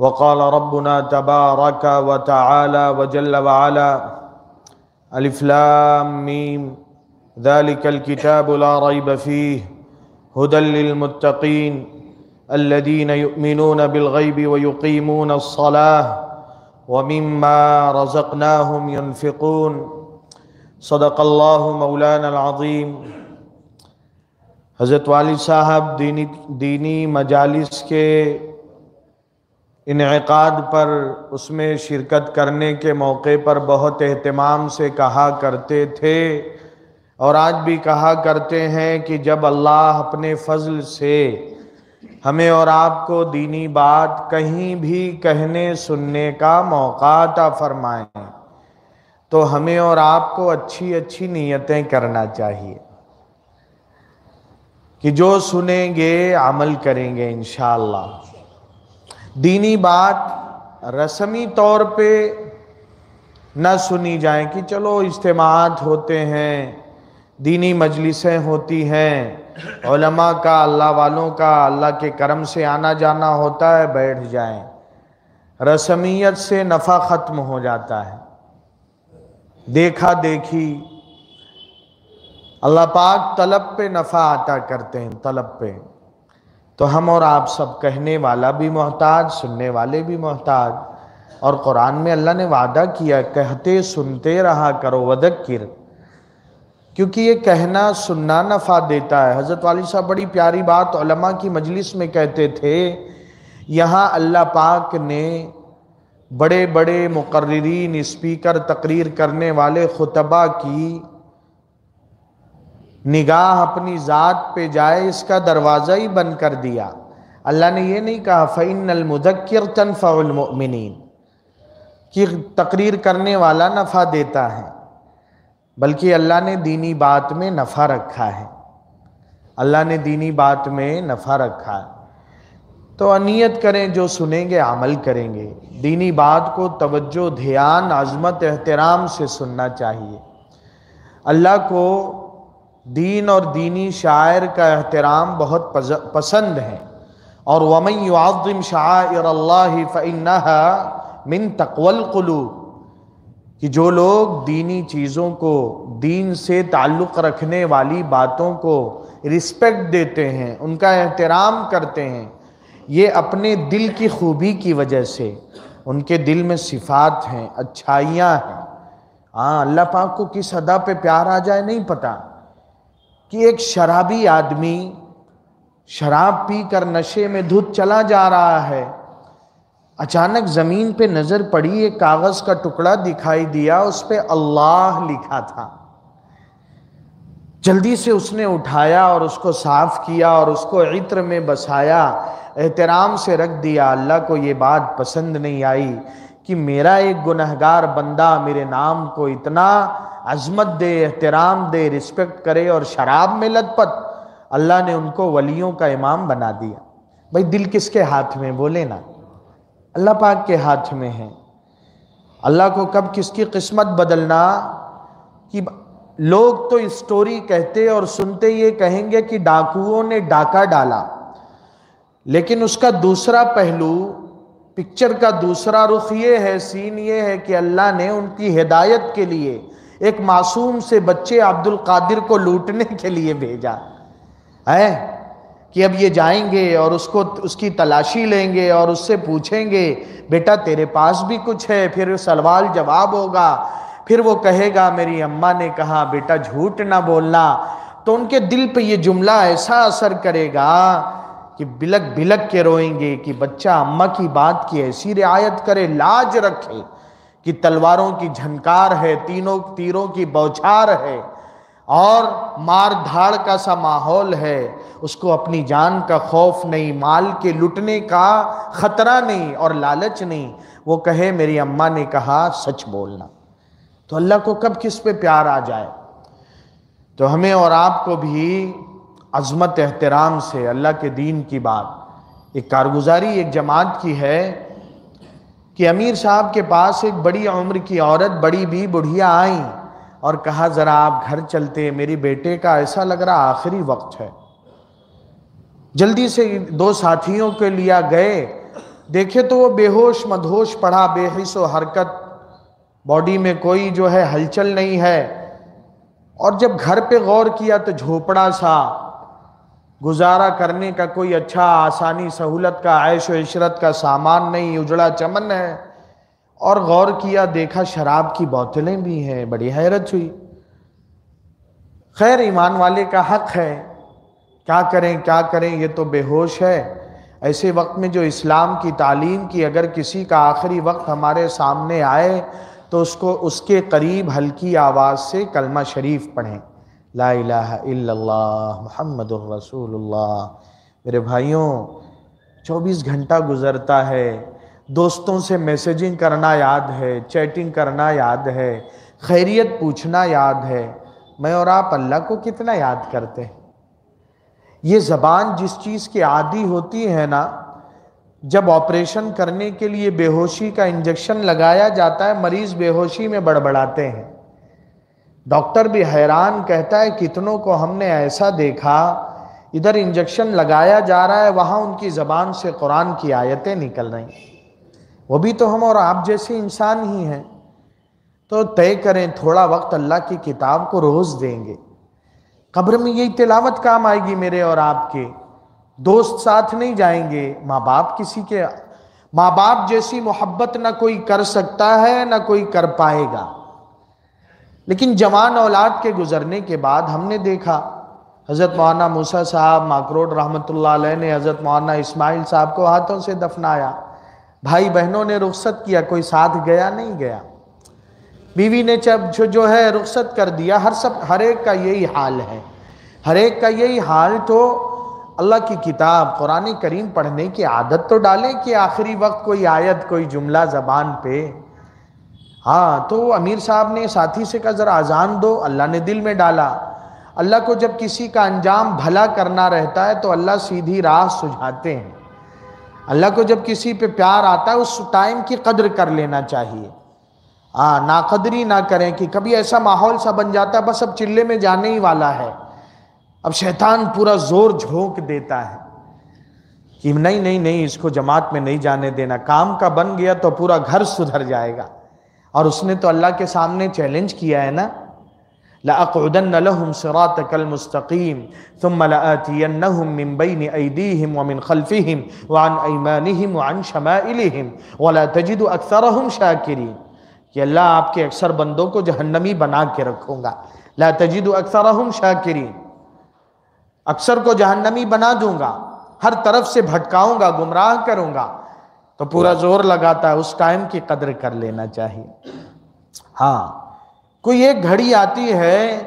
وقال ربنا تبارك وتعالى وجل وعلا الف لام میم ذلك الكتاب لا ريب فيه هدى للمتقين الذين يؤمنون بالغيب ويقيمون الصلاة ومما رزقناهم ينفقون صدق اللہ مولانا العظیم۔ حضرت والد صاحب دینی مجالس کے انعقاد پر اس میں شرکت کرنے کے موقع پر بہت اہتمام سے کہا کرتے تھے اور آج بھی کہا کرتے ہیں کہ جب اللہ اپنے فضل سے ہمیں اور آپ کو دینی بات کہیں بھی کہنے سننے کا موقع عطا فرمائیں تو ہمیں اور آپ کو اچھی اچھی نیتیں کرنا چاہیے کہ جو سنیں گے عمل کریں گے انشاءاللہ۔ دینی بات رسمی طور پہ نہ سنی جائیں کہ چلو اجتماعات ہوتے ہیں، دینی مجلسیں ہوتی ہیں، علماء کا، اللہ والوں کا اللہ کے کرم سے آنا جانا ہوتا ہے، بیٹھ جائیں۔ رسمیت سے نفع ختم ہو جاتا ہے، دیکھا دیکھی۔ اللہ پاک طلب پہ نفع عطا کرتے ہیں، طلب پہ۔ تو ہم اور آپ سب کہنے والا بھی محتاج، سننے والے بھی محتاج، اور قرآن میں اللہ نے وعدہ کیا کہتے سنتے رہا کرو وذکر، کیونکہ یہ کہنا سننا نفع دیتا ہے۔ حضرت والد صاحب بڑی پیاری بات علماء کی مجلس میں کہتے تھے، یہاں اللہ پاک نے بڑے بڑے مقررین، اسپیکر، تقریر کرنے والے خطبہ کی نگاہ اپنی ذات پہ جائے اس کا دروازہ ہی بند کر دیا۔ اللہ نے یہ نہیں کہا فَإِنَّ الْمُذَكِّرَ تَنْفَعُ الْمُؤْمِنِينَ کہ تقریر کرنے والا نفع دیتا ہے، بلکہ اللہ نے دینی بات میں نفع رکھا ہے، اللہ نے دینی بات میں نفع رکھا ہے۔ تو نیت کریں جو سنیں گے عمل کریں گے۔ دینی بات کو توجہ، دھیان، عظمت، احترام سے سننا چاہیے۔ اللہ کو دین اور دینی شاعر کا احترام بہت پسند ہے، اور وَمَن يُعَظِّمْ شَعَائِرَ اللَّهِ فَإِنَّهَا مِن تَقْوَى الْقُلُوبِ کہ جو لوگ دینی چیزوں کو، دین سے تعلق رکھنے والی باتوں کو رسپیکٹ دیتے ہیں، ان کا احترام کرتے ہیں، یہ اپنے دل کی خوبی کی وجہ سے، ان کے دل میں صفات ہیں، اچھائیاں ہیں۔ ہاں، اللہ پاک کو کس ادا پہ پیار آ جائے نہیں پتا، کہ ایک شرابی آدمی شراب پی کر نشے میں دھت چلا جا رہا ہے، اچانک زمین پہ نظر پڑی، ایک کاغذ کا ٹکڑا دکھائی دیا، اس پہ اللہ لکھا تھا۔ جلدی سے اس نے اٹھایا اور اس کو صاف کیا اور اس کو عطر میں بسایا، احترام سے رکھ دیا۔ اللہ کو یہ بات پسند نہیں آئی کہ میرا ایک گنہگار بندہ میرے نام کو اتنا عظمت دے، احترام دے، رسپیکٹ کرے، اور شراب میں لت پت۔ اللہ نے ان کو ولیوں کا امام بنا دیا۔ بھائی دل کس کے ہاتھ میں؟ بولے نا، اللہ پاک کے ہاتھ میں ہے۔ اللہ کو کب کس کی قسمت بدلنا، کہ لوگ تو اسٹوری کہتے اور سنتے یہ کہیں گے کہ ڈاکوؤں نے ڈاکہ ڈالا، لیکن اس کا دوسرا پہلو، پکچر کا دوسرا رخ یہ ہے، سین یہ ہے کہ اللہ نے ان کی ہدایت کے لیے ایک معصوم سے بچے عبد القادر کو لوٹنے کے لیے بھیجا ہے، کہ اب یہ جائیں گے اور اس کی تلاشی لیں گے اور اس سے پوچھیں گے بیٹا تیرے پاس بھی کچھ ہے، پھر سوال جواب ہوگا، پھر وہ کہے گا میری اماں نے کہا بیٹا جھوٹ نہ بولنا، تو ان کے دل پہ یہ جملہ ایسا اثر کرے گا کہ بلک بلک کے روئیں گے کہ بچہ اماں کی بات کی ایسی رعایت کرے، لاج رکھے کہ تلواروں کی جھنکار ہے، تیروں کی بوچھار ہے، اور مار دھاڑ کا سا ماحول ہے، اس کو اپنی جان کا خوف نہیں، مال کے لٹنے کا خطرہ نہیں اور لالچ نہیں، وہ کہے میری اماں نے کہا سچ بولنا۔ تو اللہ کو کب کس پہ پیار آ جائے۔ تو ہمیں اور آپ کو بھی عظمت احترام سے اللہ کے دین کی بات، ایک کارگزاری ایک جماعت کی ہے کہ امیر صاحب کے پاس ایک بڑی عمر کی عورت، بڑی بھی بڑھیا آئیں اور کہا ذرا آپ گھر چلتے، میری بیٹے کا ایسا لگ رہا آخری وقت ہے۔ جلدی سے دو ساتھیوں کے لیا گئے دیکھے تو وہ بے ہوش مدہوش پڑا، بے حس و حرکت، باڈی میں کوئی جو ہے ہلچل نہیں ہے. اور جب گھر پہ غور کیا تو جھوپڑا سا، گزارا کرنے کا کوئی اچھا آسانی سہولت کا عیش و عشرت کا سامان نہیں، اجڑا چمن ہے. اور غور کیا دیکھا شراب کی بوتلیں بھی ہیں، بڑی حیرت ہوئی. خیر ایمان والے کا حق ہے، کیا کریں یہ تو بے ہوش ہے. ایسے وقت میں جو اسلام کی تعلیم کی اگر کسی کا آخری وقت ہمارے سامنے آئے تو اس کے قریب ہلکی آواز سے کلمہ شریف پڑھیں، لا الہ الا اللہ محمد الرسول اللہ. میرے بھائیوں 24 گھنٹہ گزرتا ہے، دوستوں سے میسیجنگ کرنا یاد ہے، چیٹنگ کرنا یاد ہے، خیریت پوچھنا یاد ہے. میں اور آپ اللہ کو کتنا یاد کرتے ہیں؟ یہ زبان جس چیز کی عادی ہوتی ہے نا، جب آپریشن کرنے کے لیے بے ہوشی کا انجیکشن لگایا جاتا ہے، مریض بے ہوشی میں بڑبڑاتے ہیں. ڈاکٹر بھی حیران، کہتا ہے کتنوں کو ہم نے ایسا دیکھا، ادھر انجیکشن لگایا جا رہا ہے، وہاں ان کی زبان سے قرآن کی آیتیں نکل رہی ہیں. وہ بھی تو ہم اور آپ جیسے انسان ہی ہیں. تو طے کریں تھوڑا وقت اللہ کی کتاب کو روز دیں گے. قبر میں یہی تلاوت کام آئے گی میرے اور آپ کے. دوست ساتھ نہیں جائیں گے، ماں باپ جیسی محبت نہ کوئی کر سکتا ہے نہ کوئی کر پائے گا. لیکن جوان اولاد کے گزرنے کے بعد ہم نے دیکھا حضرت مولانا موسیٰ صاحب ماکروڈ رحمۃ اللہ علیہ نے حضرت مولانا اسماعیل صاحب کو ہاتھوں سے دفنایا. بھائی بہنوں نے رخصت کیا، کوئی ساتھ گیا نہیں گیا. بیوی نے جو ہے رخصت کر دیا. ہر ایک کا یہی حال ہے، ہر ایک کا یہی حال. تو اللہ کی کتاب قرآن کریم پڑھنے کی عادت تو ڈالیں کہ آخری وقت کوئی آیت کوئی جملہ زبان پہ. ہاں تو امیر صاحب نے ساتھی سے کہا ذرا اذان دو، اللہ نے دل میں ڈالا. اللہ کو جب کسی کا انجام بھلا کرنا رہتا ہے تو اللہ سیدھی راہ سجھاتے ہیں. اللہ کو جب کسی پہ پیار آتا ہے اس ٹائم کی قدر کر لینا چاہیے. ناقدری نہ کریں کہ کبھی ایسا ماحول سا بن جاتا ہے بس اب چلے میں جانے ہی والا ہے، اب شیطان پورا زور جھونک دیتا ہے کہ نہیں اس کو جماعت میں نہیں جانے دینا. کام کا بن گیا تو پورا گھر سدھر جائے گا. اور اس نے تو اللہ کے سامنے چیلنج کیا ہے نا، لَأَقْعُدَنَّ لَهُمْ صِرَاطَكَ الْمُسْتَقِيمِ ثُمَّ لَآتِيَنَّهُمْ مِنْ بَيْنِ أَيْدِيهِمْ وَمِنْ خَلْفِهِمْ وَعَنْ أَيْمَانِهِمْ وَعَنْ شَمَائِلِهِمْ وَلَا تَجِدُ أَكْثَرَهُمْ شَاكِرِينَ. کہ اللہ آپ کے اکثر بندوں کو جہنمی بنا کے رکھوں گا. لا تجد اکثرهم شاکرین، اکثر کو جہنمی بنا دوں گا، ہر طرف سے بھٹکاؤں گا، گمراہ کروں گا. تو پورا زور لگاتا ہے، اس ٹائم کی قدر کر لینا چاہیے. ہاں کوئی ایک گھڑی آتی ہے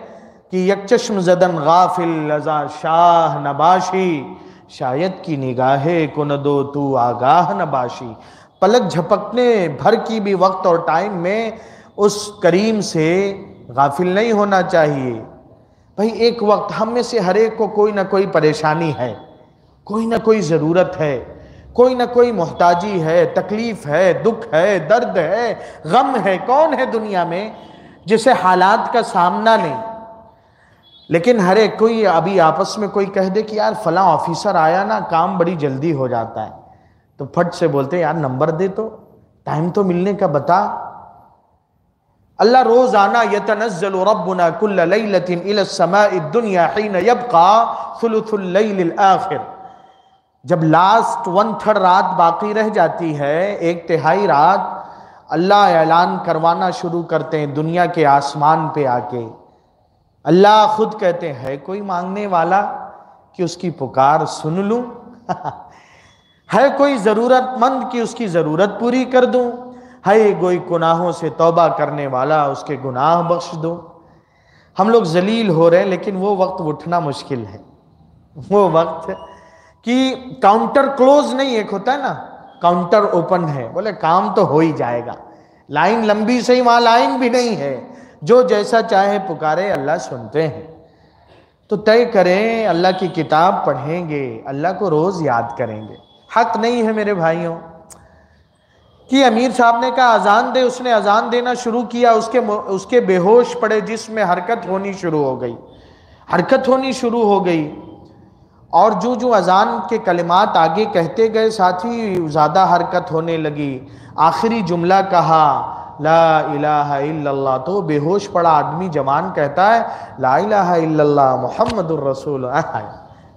کہ یک چشم زدن غافل لذا شاہ نباشی، شاید کی نگاہ کندو تو آگاہ نباشی. پلک جھپکنے بھر کی بھی وقت اور ٹائم میں اس کریم سے غافل نہیں ہونا چاہیے. بھئی ایک وقت ہم میں سے ہر ایک کو کوئی نہ کوئی پریشانی ہے، کوئی نہ کوئی ضرورت ہے، کوئی نہ کوئی محتاجی ہے، تکلیف ہے، دکھ ہے، درد ہے، غم ہے. کون ہے دنیا میں جسے حالات کا سامنا نہیں؟ لیکن ہر ایک کوئی ابھی آپس میں کوئی کہہ دے کہ یار فلاں آفیسر آیا نا، کام بڑی جلدی ہو جاتا ہے، تو پھٹ سے بولتے ہیں یار نمبر دے تو، ٹائم تو ملنے کا بتا. اللہ روزانہ یتنزل ربنا کل لیلۃ الی السماء الدنیا حین یبقى ثلث اللیل الاخر. جب لاسٹ 1/3 رات باقی رہ جاتی ہے، 1/3 رات، اللہ اعلان کروانا شروع کرتے ہیں دنیا کے آسمان پہ آ کے. اللہ خود کہتے ہیں ہے کوئی مانگنے والا کہ اس کی پکار سن لوں؟ ہے کوئی ضرورت مند کہ اس کی ضرورت پوری کر دوں؟ ہے کوئی گناہوں سے توبہ کرنے والا اس کے گناہ بخش دوں؟ ہم لوگ ذلیل ہو رہے ہیں لیکن وہ وقت اٹھنا مشکل ہے. وہ وقت کہ کاؤنٹر کلوز نہیں، ایک ہوتا ہے نا کاؤنٹر اوپن ہے، بولے کام تو ہو ہی جائے گا. لائن لمبی صحیح، وہاں لائن بھی نہیں ہے، جو جیسا چاہے پکارے، اللہ سنتے ہیں. تو طے کریں اللہ کی کتاب پڑھیں گے، اللہ کو روز یاد کریں گے. حق نہیں ہے میرے بھائیوں کہ امیر صاحب نے کہا اذان دے، اس نے اذان دینا شروع کیا، اس کے بے ہوش پڑے جسم میں حرکت ہونی شروع ہو گئی. اور جو اذان کے کلمات آگے کہتے گئے ساتھی زیادہ حرکت ہونے لگی. آخری جملہ کہا لا الہ الا اللہ تو بے ہوش پڑا آدمی جوان کہتا ہے لا الہ الا اللہ محمد الرسول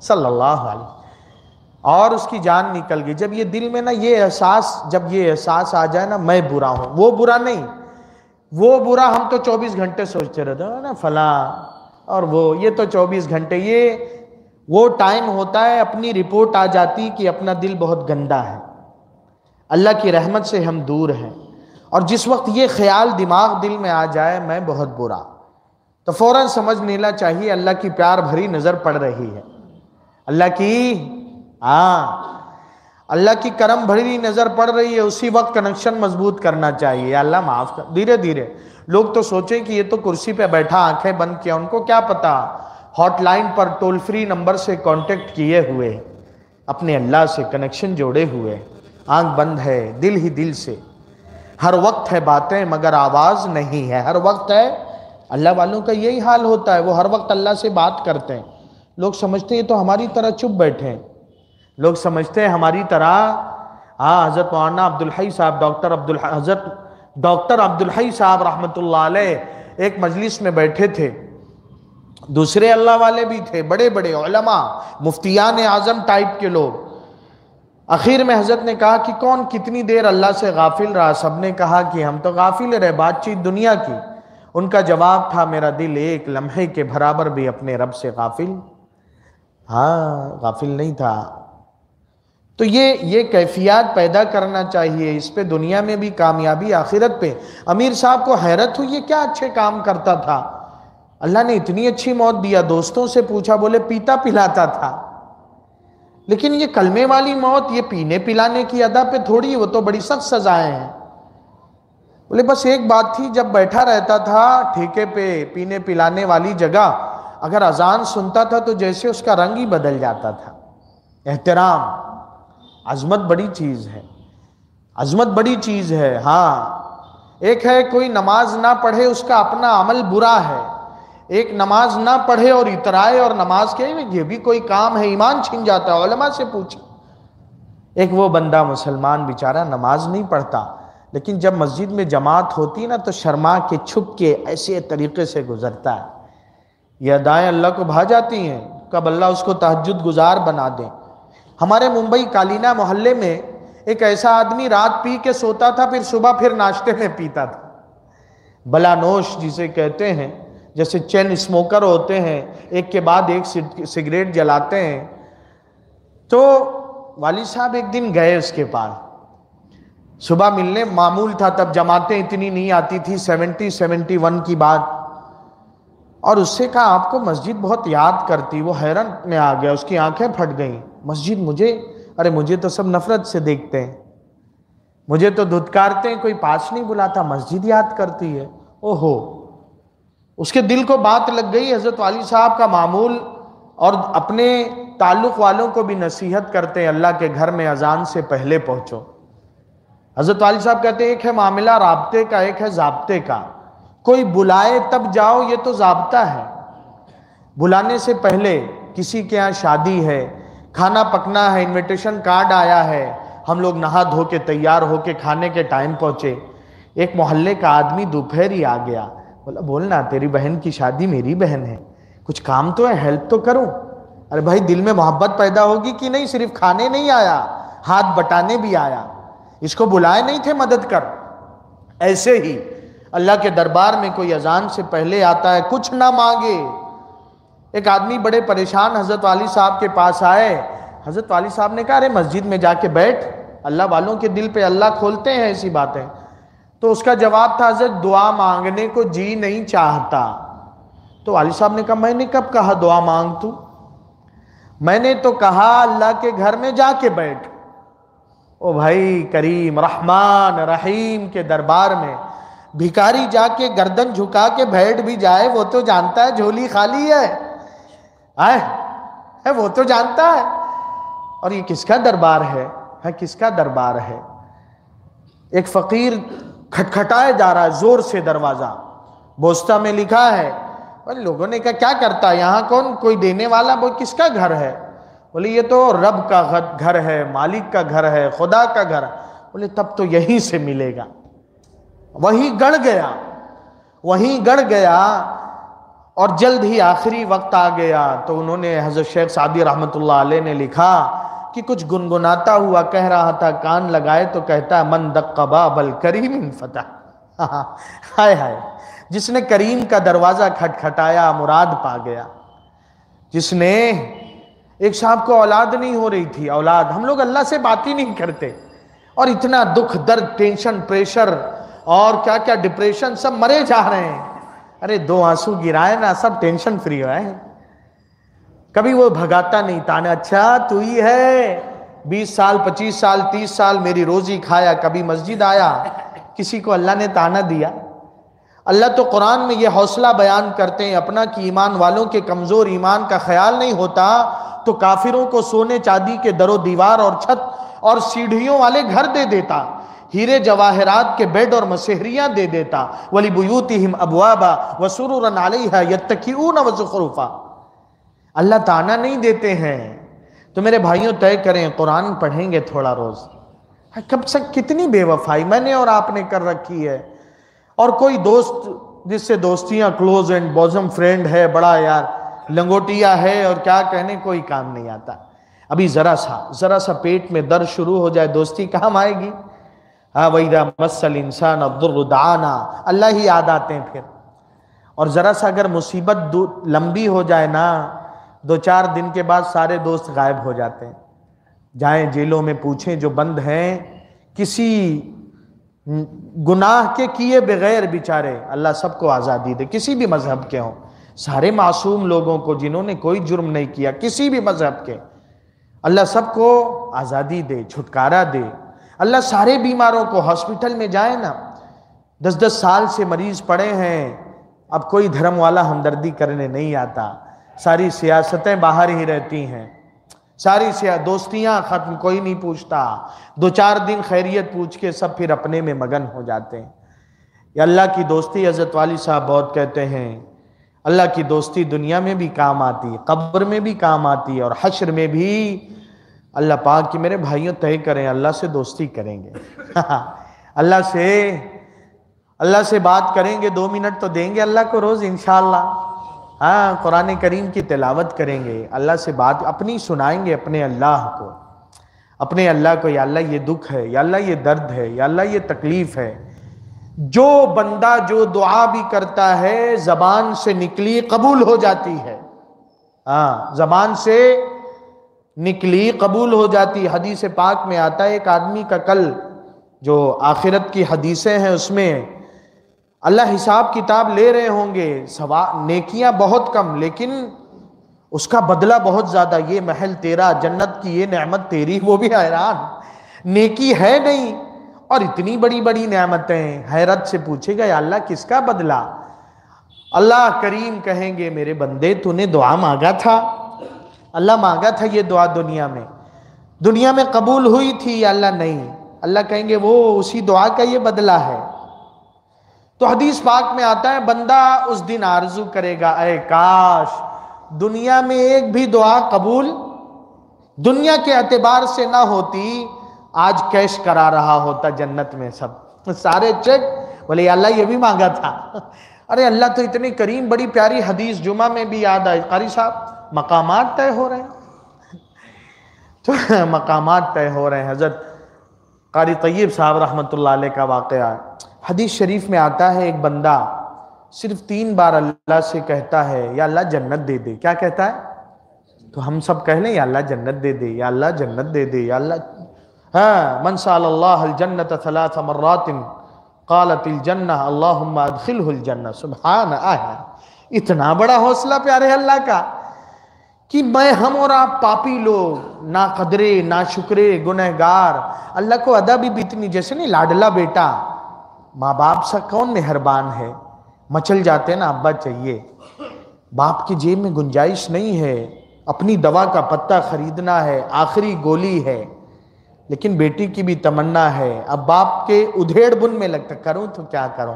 صلی اللہ علیہ، اور اس کی جان نکل گئی. جب یہ دل میں نا یہ احساس آ جائے نا میں برا ہوں، وہ برا نہیں، وہ برا ہم تو 24 گھنٹے سوچتے رہتے ہیں نا فلاں اور یہ تو 24 گھنٹے، یہ وہ ٹائم ہوتا ہے اپنی رپورٹ آ جاتی کہ اپنا دل بہت گندا ہے، اللہ کی رحمت سے ہم دور ہیں. اور جس وقت یہ خیال دماغ دل میں آ جائے میں بہت برا، تو فوراً سمجھ لینا چاہیے اللہ کی پیار بھری نظر پڑ رہی ہے، اللہ کی کرم بھری نظر پڑ رہی ہے. اسی وقت کنیکشن مضبوط کرنا چاہیے، یا اللہ معاف کر. دھیرے دھیرے لوگ تو سوچیں کہ یہ تو کرسی پہ بیٹھا آنکھیں بند کیا، ان کو کیا پتا ہاٹ لائن پر ٹول فری نمبر سے کانٹیکٹ کیے ہوئے، اپنے اللہ سے کنیکشن جوڑے ہوئے، آنکھ بند ہے دل ہی دل سے. ہر وقت ہے باتیں مگر آواز نہیں ہے، ہر وقت ہے. اللہ والوں کا یہی حال ہوتا ہے، وہ ہر وقت اللہ سے بات کرتے ہیں. لوگ سمجھتے ہیں یہ تو ہماری طرح چپ بیٹھے ہیں، لوگ سمجھتے ہیں ہماری طرح. حضرت مولانا عبدالحی صاحب حضرت ڈاکٹر عبدالحی صاحب رحمۃ اللہ علیہ ایک مجلس میں بیٹھے تھے، دوسرے اللہ والے بھی تھے، بڑے بڑے علماء، مفتیان اعظم ٹائپ کے لوگ. اخیر میں حضرت نے کہا کہ کون کتنی دیر اللہ سے غافل رہا؟ سب نے کہا کہ ہم تو غافل رہے، بات چیت دنیا کی. ان کا جواب تھا میرا دل ایک لمحے کے برابر بھی اپنے رب سے غافل نہیں تھا. تو یہ کیفیات پیدا کرنا چاہیے، اس پہ دنیا میں بھی کامیابی، آخرت پہ. امیر صاحب کو حیرت ہوئی، یہ کیا اچھے کام کرتا تھا، اللہ نے اتنی اچھی موت دیا. دوستوں سے پوچھا، بولے پیتا پلاتا تھا. لیکن یہ کلمے والی موت، یہ پینے پلانے کی ادا پہ تھوڑی، وہ تو بڑی سخت سزائیں ہیں. بولے بس ایک بات تھی، جب بیٹھا رہتا تھا ٹھیکے پہ پینے پلانے والی جگہ، اگر اذان سنتا تھا تو جیسے اس کا رنگ ہی بدل جاتا تھا. احترام، عظمت بڑی چیز ہے، عظمت بڑی چیز ہے. ایک ہے کوئی نماز نہ پڑھے، اس کا اپنا عمل برا ہے. ایک نماز نہ پڑھے اور اترائے اور نماز کے یہ بھی کوئی کام ہے، ایمان چھن جاتا ہے. علماء سے پوچھیں. ایک وہ بندہ مسلمان بیچارہ نماز نہیں پڑھتا، لیکن جب مسجد میں جماعت ہوتی نا تو شرما کے چھپ کے ایسے طریقے سے گزرتا ہے، یہ ادائیں اللہ کو بھا جاتی ہیں. کب اللہ اس کو تہجد گزار بنا دیں. ہمارے ممبئی کالینا محلے میں ایک ایسا آدمی رات پی کے سوتا تھا، پھر صبح پھر ناشتے میں پیتا تھا. بلا نوش جسے کہتے ہیں، جیسے چین اسموکر ہوتے ہیں، ایک کے بعد ایک سگریٹ جلاتے ہیں. تو والد صاحب ایک دن گئے اس کے پاس، صبح ملنے معمول تھا، تب جماعتیں اتنی نہیں آتی تھی، 71 کی بات. اور اس سے کہا آپ کو مسجد بہت یاد کرتی. وہ حیران میں آ گیا، اس کی آنکھیں پھٹ گئیں. مسجد مجھے تو سب نفرت سے دیکھتے ہیں، مجھے تو دھتکارتے ہیں، کوئی پاس نہیں بلاتا، مسجد یاد کرتی ہے. اوہو، اس کے دل کو بات لگ گئی. حضرت والی صاحب کا معمول، اور اپنے تعلق والوں کو بھی نصیحت کرتے ہیں اللہ کے گھر میں اذان سے پہلے پہنچو. حضرت والی صاحب کہتے ہیں ایک ہے معاملہ رابطے کا، ایک ہے ضابطے کا. کوئی بلائے تب جاؤ، یہ تو ضابطہ ہے. بلانے سے پہلے کسی کے ہاں شادی ہے، کھانا پکنا ہے، انویٹیشن کارڈ آیا ہے، ہم لوگ نہا دھو کے تیار ہو کے کھانے کے ٹائم پہنچے. ایک محلے کا آدمی دوپہر ہی آ گیا، بولنا تیری بہن کی شادی میری بہن ہے، کچھ کام تو ہے، ہیلپ تو کروں. ارے بھائی دل میں محبت پیدا ہوگی کہ نہیں؟ صرف کھانے نہیں آیا، ہاتھ بٹانے بھی آیا. اس کو بلائے نہیں تھے مدد کر. ایسے ہی اللہ کے دربار میں کوئی اذان سے پہلے آتا ہے، کچھ نہ مانگے. ایک آدمی بڑے پریشان حضرت والی صاحب کے پاس آئے. حضرت والی صاحب نے کہا ارے مسجد میں جا کے بیٹھ، اللہ والوں کے دل پہ اللہ کھولتے ہیں ایسی باتیں. تو اس کا جواب تھا حضرت دعا مانگنے کو جی نہیں چاہتا. تو والی صاحب نے کہا میں نے کب کہا دعا مانگ تو؟ میں نے تو کہا اللہ کے گھر میں جا کے بیٹھ. او بھائی کریم رحمان رحیم کے دربار میں بھکاری جا کے گردن جھکا کے بیٹھ بھی جائے، وہ تو جانتا ہے جھولی خالی ہے، وہ تو جانتا ہے. اور یہ کس کا دربار ہے؟ کس کا دربار ہے؟ ایک فقیر کھٹکھٹائے جا رہا ہے زور سے دروازہ. بوستا میں لکھا ہے. لوگوں نے کہا کیا کرتا ہے یہاں؟ کون کوئی دینے والا؟ وہ کس کا گھر ہے؟ بولے یہ تو رب کا گھر ہے، مالک کا گھر ہے، خدا کا گھر. بولے تب تو یہیں سے ملے گا. وہیں گڑ گیا، وہیں گڑ گیا. اور جلد ہی آخری وقت آ گیا تو انہوں نے، حضرت شیخ سعدی رحمۃ اللہ علیہ نے لکھا کہ کچھ گنگناتا ہوا کہہ رہا تھا، کان لگائے تو کہتا ہے من دق باب الکریم فتح. ہائے ہائے، جس نے کریم کا دروازہ کھٹکھٹایا مراد پا گیا. جس نے، ایک صاحب کو اولاد نہیں ہو رہی تھی، اولاد، ہم لوگ اللہ سے بات ہی نہیں کرتے، اور اتنا دکھ درد ٹینشن پریشر اور کیا کیا ڈپریشن، سب مرے جا رہے ہیں. ارے 2 آنسو گرائے نا، سب ٹینشن فری ہوئے ہیں. کبھی وہ بھگاتا نہیں تانا، اچھا تو ہی ہے 20 سال 25 سال 30 سال میری روزی کھایا، کبھی مسجد آیا. کسی کو اللہ نے تانا دیا؟ اللہ تو قرآن میں یہ حوصلہ بیان کرتے ہیں اپنا کہ ایمان والوں کے کمزور ایمان کا خیال نہیں ہوتا تو کافروں کو سونے چاندی کے در و دیوار اور چھت اور سیڑھیوں والے گھر دے دیتا، ہیرے جواہرات کے بیڈ اور مسحریاں دے دیتا. وَلِبُيُوتِهِمْ أَبْوَابًا وَسُرُرًا عَلَيْهَا يَتَّكِئُونَ وَزُخْرُفًا. اللہ تانا نہیں دیتے ہیں. تو میرے بھائیوں طے کریں، قرآن پڑھیں گے تھوڑا روز. کب سے کتنی بے وفائی میں نے اور آپ نے کر رکھی ہے. اور کوئی دوست جس سے دوستیاں کلوز اینڈ بوزم فرینڈ ہے، بڑا یار لنگوٹیا ہے، اور کیا کہنے، کوئی کام نہیں آتا. ابھی ذرا سا پیٹ میں درد شروع ہو جائے، دوستی کام آئے گی؟ ہاں وَإِذَا مَسَّ الْإِنسَانَ الضُّرُّ دَعَانَا، اللہ ہی یاد آتے ہیں پھر. اور ذرا سا اگر مصیبت لمبی ہو جائے نا، 2-4 دن کے بعد سارے دوست غائب ہو جاتے ہیں. جائیں جیلوں میں پوچھیں جو بند ہیں، کسی گناہ کے کیے بغیر بیچارے، اللہ سب کو آزادی دے، کسی بھی مذہب کے ہوں. سارے معصوم لوگوں کو جنہوں نے کوئی جرم نہیں کیا کسی بھی مذہب کے، اللہ سب کو آزادی دے، چھٹکارا دے. اللہ سارے بیماروں کو، ہاسپٹل میں جائیں نا، 10 سال سے مریض پڑے ہیں، اب کوئی دھرم والا ہمدردی کرنے نہیں آتا. ساری سیاستیں باہر ہی رہتی ہیں، ساری دوستیاں ختم، کوئی نہیں پوچھتا. 2-4 دن خیریت پوچھ کے سب پھر اپنے میں مگن ہو جاتے ہیں. یا اللہ کی دوستی، حضرت والی صاحب بہت کہتے ہیں، اللہ کی دوستی دنیا میں بھی کام آتی، قبر میں بھی کام آتی، اور حشر میں بھی. اللہ پاک کی میرے بھائیوں طے کریں، اللہ سے دوستی کریں گے. اللہ سے بات کریں گے، 2 منٹ تو دیں گے اللہ کو روز انشاءاللہ. ہاں، قرآن کریم کی تلاوت کریں گے، اللہ سے بات اپنی سنائیں گے، اپنے اللہ کو، اپنے اللہ کو. یا اللہ یہ دکھ ہے، یا اللہ یہ درد ہے، یا اللہ یہ تکلیف ہے. جو بندہ جو دعا بھی کرتا ہے زبان سے نکلی قبول ہو جاتی ہے. ہاں، زبان سے نکلی قبول ہو جاتی. حدیث پاک میں آتا ہے ایک آدمی کا کل جو آخرت کی حدیثیں ہیں اس میں اللہ حساب کتاب لے رہے ہوں گے، نیکیاں بہت کم لیکن اس کا بدلہ بہت زیادہ. یہ محل تیرا، جنت کی یہ نعمت تیری. وہ بھی حیران، نیکی ہے نہیں اور اتنی بڑی بڑی نعمتیں. حیرت سے پوچھے گا یا اللہ کس کا بدلہ؟ اللہ کریم کہیں گے میرے بندے تو نے دعا مانگا تھا، اللہ مانگا تھا یہ دعا دنیا میں قبول ہوئی تھی یا اللہ نہیں؟ اللہ کہیں گے وہ اسی دعا کا یہ بدلہ ہے. تو حدیث پاک میں آتا ہے بندہ اس دن آرزو کرے گا، اے کاش دنیا میں ایک بھی دعا قبول دنیا کے اعتبار سے نہ ہوتی، آج کیش کرا رہا ہوتا جنت میں سب سارے چیک. بولے اللہ یہ بھی مانگا تھا. ارے اللہ تو اتنی کریم، بڑی پیاری حدیث جمعہ میں بھی یاد آئی. قاری صاحب مقامات طے ہو رہے ہیں، تو مقامات طے ہو رہے ہیں. حضرت قاری طیب صاحب رحمۃ اللہ علیہ کا واقعہ حدیث شریف میں آتا ہے. ایک بندہ صرف 3 بار اللہ سے کہتا ہے یا اللہ جنت دے دے. کیا کہتا ہے؟ تو ہم سب کہہ لیں یا اللہ جنت دے دے، یا اللہ جنت دے دے، یا اللہ. ہاں، من سأل اللہ الجنت 3 مرات قالت الجنہ اللہم ادخلہ الجنہ. سبحان آیا، اتنا بڑا حوصلہ پیارے اللہ کا کہ ہم اور آپ پاپی لوگ، نا قدرے نا شکرے گنہگار، اللہ کو ادا بھی اتنی، جیسے نہیں لاڈلا بیٹا، ماں باپ سے کون مہربان ہے؟ مچل جاتے ہیں نا، ابا چاہیے، باپ کی جیب میں گنجائش نہیں ہے، اپنی دوا کا پتہ خریدنا ہے، آخری گولی ہے، لیکن بیٹی کی بھی تمنا ہے. اب باپ کے ادھیڑ بن میں لگتا کروں تو کیا کروں،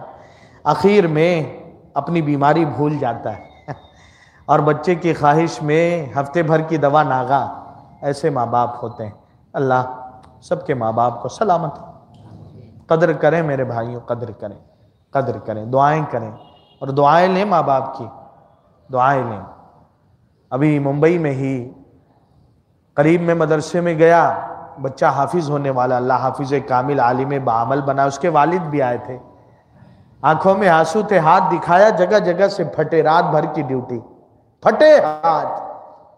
آخر میں اپنی بیماری بھول جاتا ہے اور بچے کی خواہش میں ہفتے بھر کی دوا ناغا. ایسے ماں باپ ہوتے ہیں۔ اللہ سب کے ماں باپ کو سلامت قدر کریں میرے بھائیوں، قدر کریں، دعائیں کریں، اور دعائیں لیں ماں باپ کی، دعائیں لیں۔ ابھی ممبئی میں ہی قریب میں مدرسے میں گیا، بچہ حافظ ہونے والا، اللہ حافظ کامل عالم بعمل بنا، اس کے والد بھی آئے تھے، آنکھوں میں آنسو تھے، ہاتھ دکھایا، جگہ جگہ سے پھٹے، رات بھر کی ڈیوٹی، پھٹے ہاتھ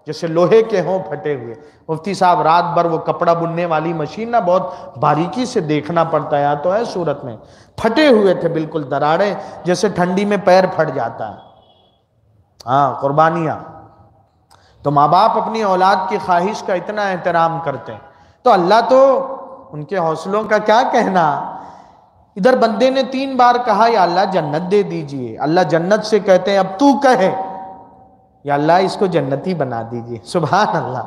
جیسے لوہے کے ہوں پھٹے ہوئے۔ مفتی صاحب رات بھر وہ کپڑا بننے والی مشین نا بہت باریکی سے دیکھنا پڑتا ہے، تو ہے صورت میں پھٹے ہوئے تھے، بالکل دراڑیں جیسے ٹھنڈی میں پیر پھٹ جاتا ہے۔ ہاں قربانیاں۔ تو ماں باپ اپنی اولاد کی خواہش کا اتنا احترام کرتے ہیں، تو اللہ تو ان کے حوصلوں کا کیا کہنا۔ ادھر بندے نے 3 بار کہا یا اللہ جنت دے دیجئے، اللہ جنت سے کہتے ہیں اب تو کہے یا اللہ اس کو جنتی بنا دیجئے، سبحان اللہ۔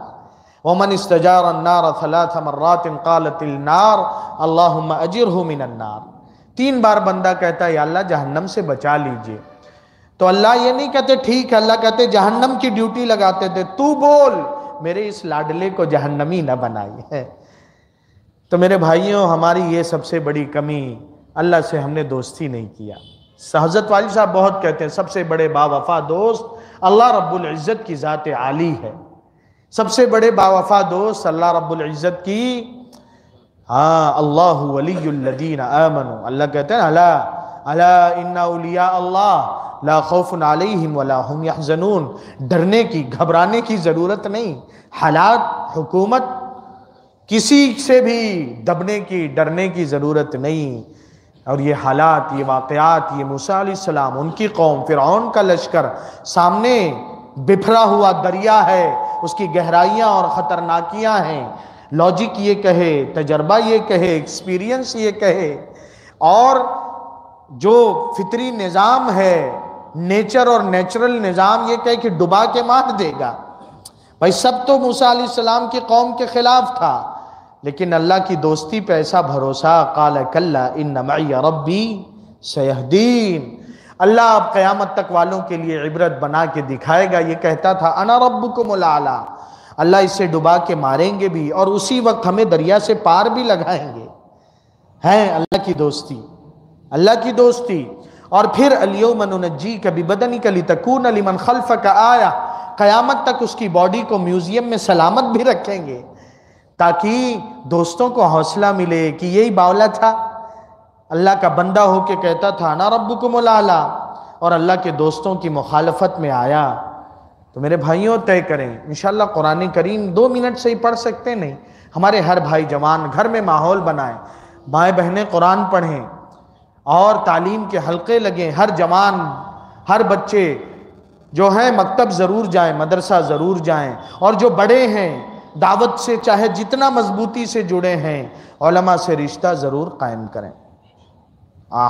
ومن استجار النار 3 مرات قالت النار اللہم اجرہ من النار، 3 بار بندہ کہتا ہے یا اللہ جہنم سے بچا لیجئے، تو اللہ یہ نہیں کہتے ٹھیک ہے، اللہ کہتے جہنم کی ڈیوٹی لگاتے تھے، تو بول میرے اس لاڈلے کو جہنمی نہ بنائی ہے۔ تو میرے بھائیوں ہماری یہ سب سے بڑی کمی، اللہ سے ہم نے دوستی نہیں کیا۔ حضرت والی صاحب بہت کہتے ہیں سب سے بڑے با وفا دوست اللہ رب العزت کی ذات عالی ہے، سب سے بڑے با وفا دوست اللہ رب العزت کی، اللہ ولی الذین آمنوا، اللہ کہتے ہیں الا ان اولیاء اللہ لا خوف علیہم ولا هم یحزنون، ڈرنے کی گھبرانے کی ضرورت نہیں، حالات حکومت کسی سے بھی دبنے کی ڈرنے کی ضرورت نہیں۔ اور یہ حالات، یہ واقعات، یہ موسیٰ علیہ السلام، ان کی قوم، فرعون کا لشکر، سامنے بکھرا ہوا دریا ہے، اس کی گہرائیاں اور خطرناکیاں ہیں، لاجک یہ کہے، تجربہ یہ کہے، ایکسپیرینس یہ کہے، اور جو فطری نظام ہے، نیچر اور نیچرل نظام یہ کہے کہ ڈبا کے مار دے گا۔ بھائی سب تو موسیٰ علیہ السلام کی قوم کے خلاف تھا، لیکن اللہ کی دوستی پہ ایسا بھروسہ، قال کلا ان معی ربی سیہدین، اللہ اب قیامت تک والوں کے لیے عبرت بنا کے دکھائے گا۔ یہ کہتا تھا انا ربکم الاعلی، اللہ اس سے ڈبا کے ماریں گے بھی، اور اسی وقت ہمیں دریا سے پار بھی لگائیں گے۔ ہیں اللہ کی دوستی، اللہ کی دوستی۔ اور پھر الیوم ننجیک ببدنک لتکون لمن خلفک آیہ، قیامت تک اس کی باڈی کو میوزیم میں سلامت بھی رکھیں گے، تاکہ دوستوں کو حوصلہ ملے کہ یہی باولا تھا، اللہ کا بندہ ہو کے کہتا تھا انا ربکم الاعلی، اور اللہ کے دوستوں کی مخالفت میں آیا۔ تو میرے بھائیوں طے کریں، انشاءاللہ قرآن کریم 2 منٹ سے ہی پڑھ سکتے نہیں، ہمارے ہر بھائی جوان گھر میں ماحول بنائیں، مائیں بہنیں قرآن پڑھیں، اور تعلیم کے حلقے لگیں، ہر جوان، ہر بچے جو ہیں مکتب ضرور جائیں، مدرسہ ضرور جائیں، اور جو بڑے ہیں دعوت سے چاہے جتنا مضبوطی سے جڑے ہیں علماء سے رشتہ ضرور قائم کریں۔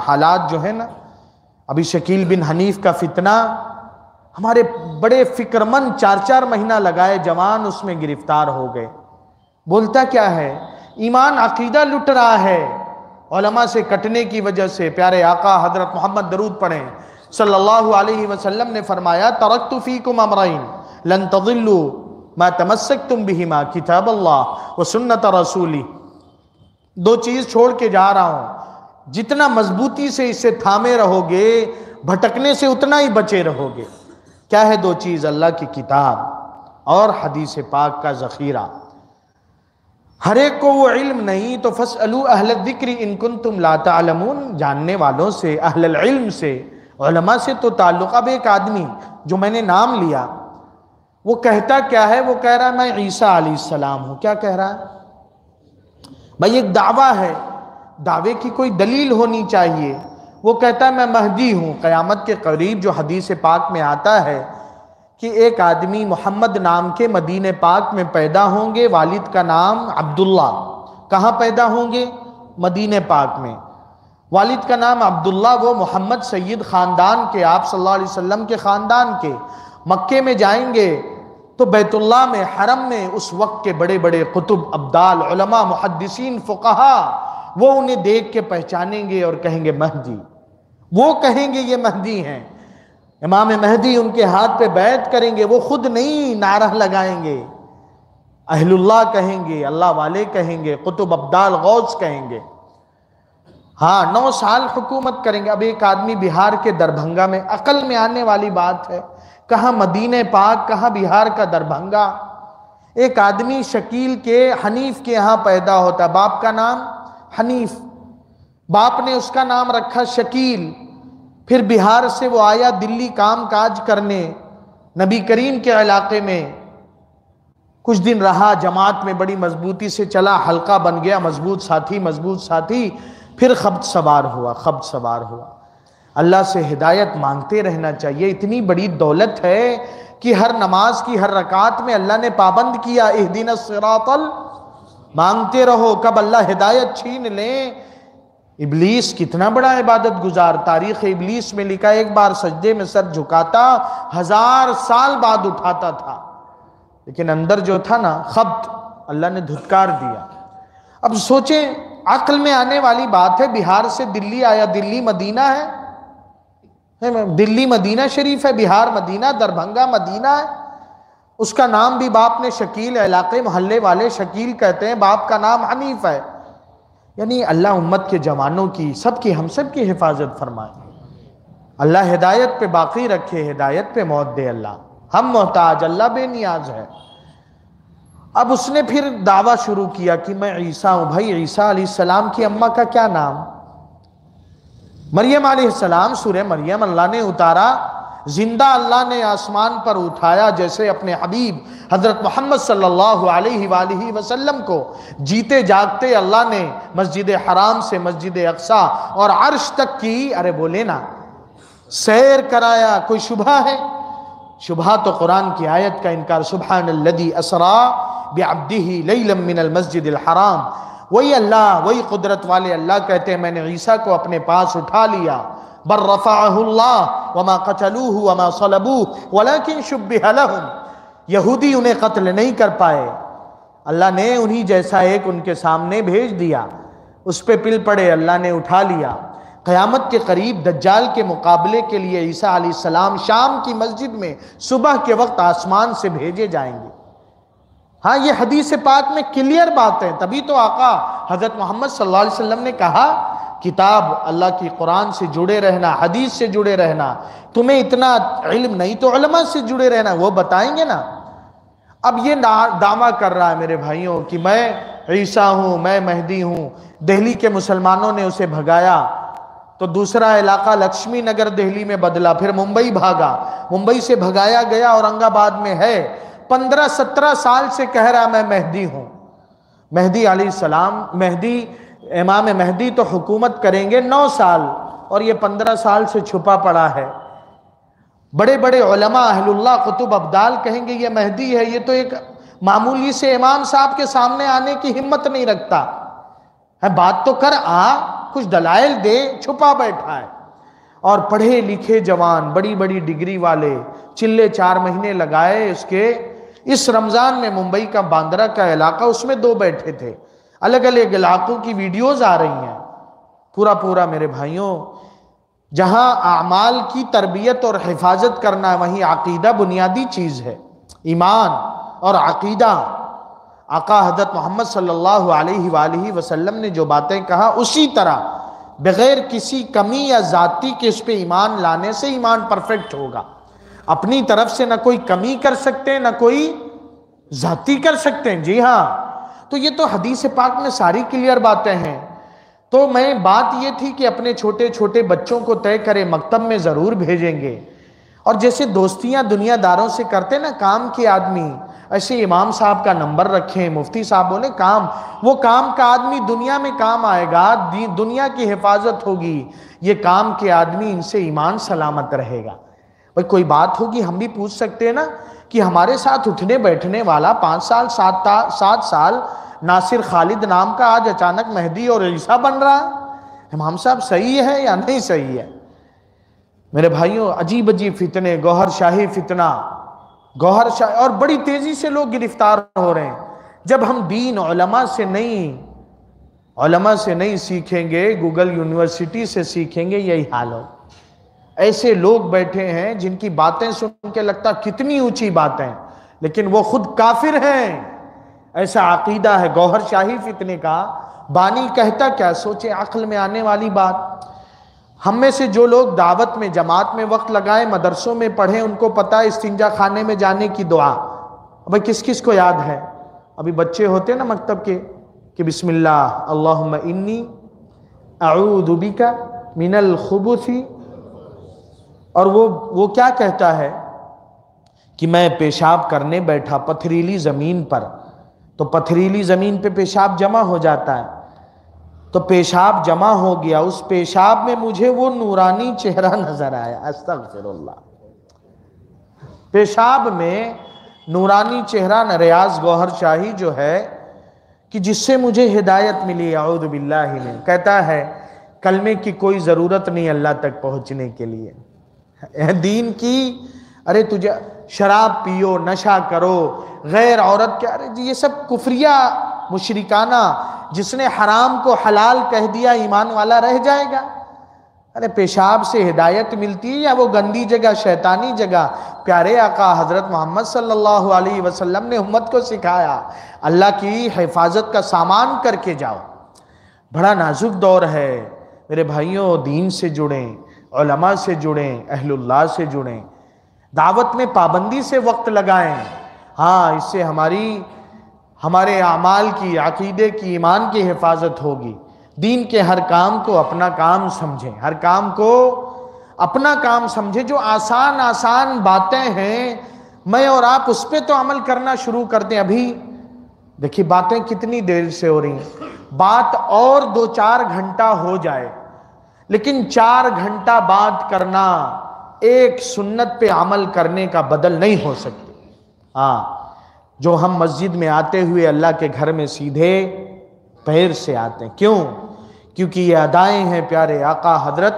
حالات جو ہے نا، ابھی شکیل بن حنیف کا فتنہ، ہمارے بڑے فکرمند 4 مہینہ لگائے جوان اس میں گرفتار ہو گئے۔ بولتا کیا ہے؟ ایمان عقیدہ لٹ رہا ہے، علماء سے کٹنے کی وجہ سے۔ پیارے آقا حضرت محمد درود پڑھیں صلی اللہ علیہ وسلم نے فرمایا ترکت فیکم امرین لن تضلوا ما تمسکتم بہما کتاب اللہ و سنت رسولی، 2 چیز چھوڑ کے جا رہا ہوں، جتنا مضبوطی سے اسے تھامے رہو گے بھٹکنے سے اتنا ہی بچے رہو گے۔ کیا ہے 2 چیز؟ اللہ کی کتاب اور حدیث پاک کا ذخیرہ۔ ہر ایک کو وہ علم نہیں، تو فاسألوا اہل الذکر ان کنتم لا تعلمون، جاننے والوں سے، اہل العلم سے، علماء سے تو تعلق۔ اب ایک آدمی جو میں نے نام لیا، وہ کہتا کیا ہے؟ وہ کہہ رہا ہے میں عیسیٰ علیہ السلام ہوں۔ کیا کہہ رہا ہے؟ بھائی ایک دعویٰ ہے، دعوے کی کوئی دلیل ہونی چاہیے۔ وہ کہتا ہے میں مہدی ہوں۔ قیامت کے قریب جو حدیث پاک میں آتا ہے کہ ایک آدمی محمد نام کے مدینہ پاک میں پیدا ہوں گے، والد کا نام عبداللہ۔ کہاں پیدا ہوں گے؟ مدینہ پاک میں۔ والد کا نام عبداللہ، وہ محمد سید خاندان کے، آپ صلی اللہ علیہ وسلم کے خاندان کے۔ مکے میں جائیں گے تو بیت اللہ میں، حرم میں، اس وقت کے بڑے بڑے قطب، ابدال، علماء، محدثین، فقہا، وہ انہیں دیکھ کے پہچانیں گے اور کہیں گے مہدی۔ وہ کہیں گے یہ مہدی ہیں، امام مہدی، ان کے ہاتھ پہ بیعت کریں گے، وہ خود نہیں نعرہ لگائیں گے۔ اہل اللہ کہیں گے، اللہ والے کہیں گے، قطب ابدال غوث کہیں گے. ہاں 9 سال حکومت کریں گے. اب ایک آدمی بہار کے دربھنگا میں، عقل میں آنے والی بات ہے، کہاں مدینہ پاک، کہاں بہار کا دربھنگا. ایک آدمی شکیل کے، حنیف کے یہاں پیدا ہوتا، باپ کا نام حنیف، باپ نے اس کا نام رکھا شکیل. پھر بہار سے وہ آیا دلی کام کاج کرنے، نبی کریم کے علاقے میں کچھ دن رہا، جماعت میں بڑی مضبوطی سے چلا، حلقہ بن گیا، مضبوط ساتھی. پھر خبط سوار ہوا. اللہ سے ہدایت مانگتے رہنا چاہیے. اتنی بڑی دولت ہے کہ ہر نماز کی ہر رکعت میں اللہ نے پابند کیا، اہدنا الصراط مانگتے رہو. کب اللہ ہدایت چھین لیں. ابلیس کتنا بڑا عبادت گزار، تاریخ ابلیس میں لکھا ایک بار سجدے میں سر جھکاتا 1000 سال بعد اٹھاتا تھا، لیکن اندر جو تھا نا خبط، اللہ نے دھتکار دیا. اب سوچیں، عقل میں آنے والی بات ہے، بہار سے دلی آیا، دلی مدینہ ہے، دلی مدینہ شریف ہے، بہار مدینہ، دربھنگا مدینہ ہے. اس کا نام بھی باپ نے شکیل، علاقے محلے والے شکیل کہتے ہیں، باپ کا نام حنیف ہے. یعنی اللہ امت کے جوانوں کی، سب کی، ہم سب کی حفاظت فرمائے. اللہ ہدایت پہ باقی رکھے، ہدایت پہ موت دے. اللہ ہم محتاج، اللہ بے نیاز ہے. اب اس نے پھر دعویٰ شروع کیا کہ میں عیسیٰ ہوں. بھائی عیسیٰ علیہ السلام کی اماں کا کیا نام؟ مریم علیہ السلام. سورہ مریم اللہ نے اتارا، زندہ اللہ نے آسمان پر اٹھایا، جیسے اپنے حبیب حضرت محمد صلی اللہ علیہ وآلہ وسلم کو جیتے جاگتے اللہ نے مسجد حرام سے مسجد اقصیٰ اور عرش تک کی، ارے بولے نا، سیر کرایا. کوئی شبہ ہے؟ شبہ تو قرآن کی آیت کا انکار. سبحان الذی اسرا بعبدہ لیلا من المسجد الحرام. وہی اللہ، وہی قدرت والے اللہ کہتے ہیں میں نے عیسیٰ کو اپنے پاس اٹھا لیا. بل رفعہ اللہ وما قتلوہ وما صلبوہ ولکن شبہ لہم. یہودی انہیں قتل نہیں کر پائے، اللہ نے انہی جیسا ایک ان کے سامنے بھیج دیا، اس پہ پل پڑے، اللہ نے اٹھا لیا. قیامت کے قریب دجال کے مقابلے کے لیے عیسیٰ علیہ السلام شام کی مسجد میں صبح کے وقت آسمان سے بھیجے جائیں گے. ہاں یہ حدیث پاک میں کلیئر بات ہے. تبھی تو آقا حضرت محمد صلی اللہ علیہ وسلم نے کہا کتاب اللہ کی قرآن سے جڑے رہنا، حدیث سے جڑے رہنا. تمہیں اتنا علم نہیں تو علماء سے جڑے رہنا، وہ بتائیں گے نا. اب یہ دعویٰ کر رہا ہے میرے بھائیوں کہ میں عیسیٰ ہوں، میں مہدی ہوں. دہلی کے مسلمانوں نے اسے بھگایا تو دوسرا علاقہ لکشمی نگر دہلی میں بدلا، پھر ممبئی بھاگا، ممبئی سے بھگایا گیا اورنگ آباد میں ہے. 15-17 سال سے کہہ رہا میں مہدی ہوں. مہدی علیہ السلام، مہدی امام مہدی تو حکومت کریں گے 9 سال، اور یہ 15 سال سے چھپا پڑا ہے. بڑے بڑے علماء اہل اللہ قطب ابدال کہیں گے یہ مہدی ہے، یہ تو ایک معمولی سے امام صاحب کے سامنے آنے کی ہمت نہیں رکھتا ہے. بات تو کر، کچھ دلائل دے، چھپا بیٹھا ہے. اور پڑھے لکھے جوان، بڑی بڑی ڈگری والے، چلے 4 مہینے لگائے اس رمضان میں. ممبئی کا باندرا کا علاقہ، اس میں 2 بیٹھے تھے. الگ الگ علاقوں کی ویڈیوز آ رہی ہیں. پورا میرے بھائیوں، جہاں اعمال کی تربیت اور حفاظت کرنا ہے، وہیں عقیدہ بنیادی چیز ہے. ایمان اور عقیدہ. آقا حضرت محمد صلی اللہ علیہ وآلہ وسلم نے جو باتیں کہا، اسی طرح بغیر کسی کمی یا ذاتی کے اس پہ ایمان لانے سے ایمان پرفیکٹ ہوگا. اپنی طرف سے نہ کوئی کمی کر سکتے، نہ کوئی ذاتی کر سکتے ہیں. جی ہاں، تو یہ تو حدیث پاک میں ساری کلیئر باتیں ہیں. تو میں بات یہ تھی کہ اپنے چھوٹے چھوٹے بچوں کو طے کرے، مکتب میں ضرور بھیجیں گے. اور جیسے دوستیاں دنیا داروں سے کرتے نا کام کے آدمی، ایسے امام صاحب کا نمبر رکھیں، مفتی صاحب بولے وہ کام کا آدمی دنیا میں کام آئے گا، دنیا کی حفاظت ہوگی. یہ کام کے آدمی، ان سے ایمان سلامت رہے گا. بھئی کوئی بات ہوگی ہم بھی پوچھ سکتے ہیں نا کہ ہمارے ساتھ اٹھنے بیٹھنے والا 5 سال 7 سال ناصر خالد نام کا آج اچانک مہدی اور عیسیٰ بن رہا. امام صاحب صحیح ہے یا نہیں صحیح ہے؟ میرے بھائیوں، عجیب عجیب فتنے، گوہر شاہی فتنہ، اور بڑی تیزی سے لوگ گرفتار ہو رہے ہیں. جب ہم دین علماء سے نہیں سیکھیں گے، گوگل یونیورسٹی سے سیکھیں گے، یہی حال ہو. ایسے لوگ بیٹھے ہیں جن کی باتیں سن کے لگتا کتنی اونچی باتیں، لیکن وہ خود کافر ہیں. ایسا عقیدہ ہے گوہر شاہی فتنے کا. بانی کہتا کیا، سوچے عقل میں آنے والی بات. ہم میں سے جو لوگ دعوت میں جماعت میں وقت لگائیں، مدرسوں میں پڑھیں، ان کو پتہ ہے استنجا خانے میں جانے کی دعا. بھائی کس کس کو یاد ہے؟ ابھی بچے ہوتے ہیں نا مکتب کے کہ بسم اللہ اللہم انی اعوذ بک من الخبث، اور وہ کیا کہتا ہے کہ میں پیشاب کرنے بیٹھا پتھریلی زمین پر، تو پتھریلی زمین پہ پیشاب جمع ہو جاتا ہے، تو پیشاب جمع ہو گیا، اس پیشاب میں مجھے وہ نورانی چہرہ نظر آیا. استغفر اللہ. پیشاب میں نورانی چہرہ، ریاض گوہر شاہی جو ہے کہ جس سے مجھے ہدایت ملی، اعوذ باللہ میں کہتا ہے کلمے کی کوئی ضرورت نہیں اللہ تک پہنچنے کے لیے، دین کی. ارے تجھے شراب پیو، نشہ کرو، غیر عورت کے، ارے یہ سب کفریہ مشرکانہ. جس نے حرام کو حلال کہہ دیا ایمان والا رہ جائے گا؟ ارے پیشاب سے ہدایت ملتی ہے یا وہ گندی جگہ، شیطانی جگہ؟ پیارے آقا حضرت محمد صلی اللہ علیہ وسلم نے امت کو سکھایا اللہ کی حفاظت کا سامان کر کے جاؤ. بڑا نازک دور ہے میرے بھائیوں. دین سے جڑیں، علماء سے جڑیں، اہل اللہ سے جڑیں، دعوت میں پابندی سے وقت لگائیں. ہاں اس سے ہمارے اعمال کی، عقیدے کی، ایمان کی حفاظت ہوگی. دین کے ہر کام کو اپنا کام سمجھیں، ہر کام کو اپنا کام سمجھیں. جو آسان باتیں ہیں میں اور آپ اس پہ تو عمل کرنا شروع کر دیں. ابھی دیکھیے باتیں کتنی دیر سے ہو رہی ہیں، بات اور 2-4 گھنٹہ ہو جائے، لیکن 4 گھنٹہ بات کرنا ایک سنت پہ عمل کرنے کا بدل نہیں ہو سکتی. ہاں جو ہم مسجد میں آتے ہوئے اللہ کے گھر میں سیدھے پیر سے آتے ہیں، کیوں؟ کیونکہ یہ ادائیں ہیں پیارے آقا حضرت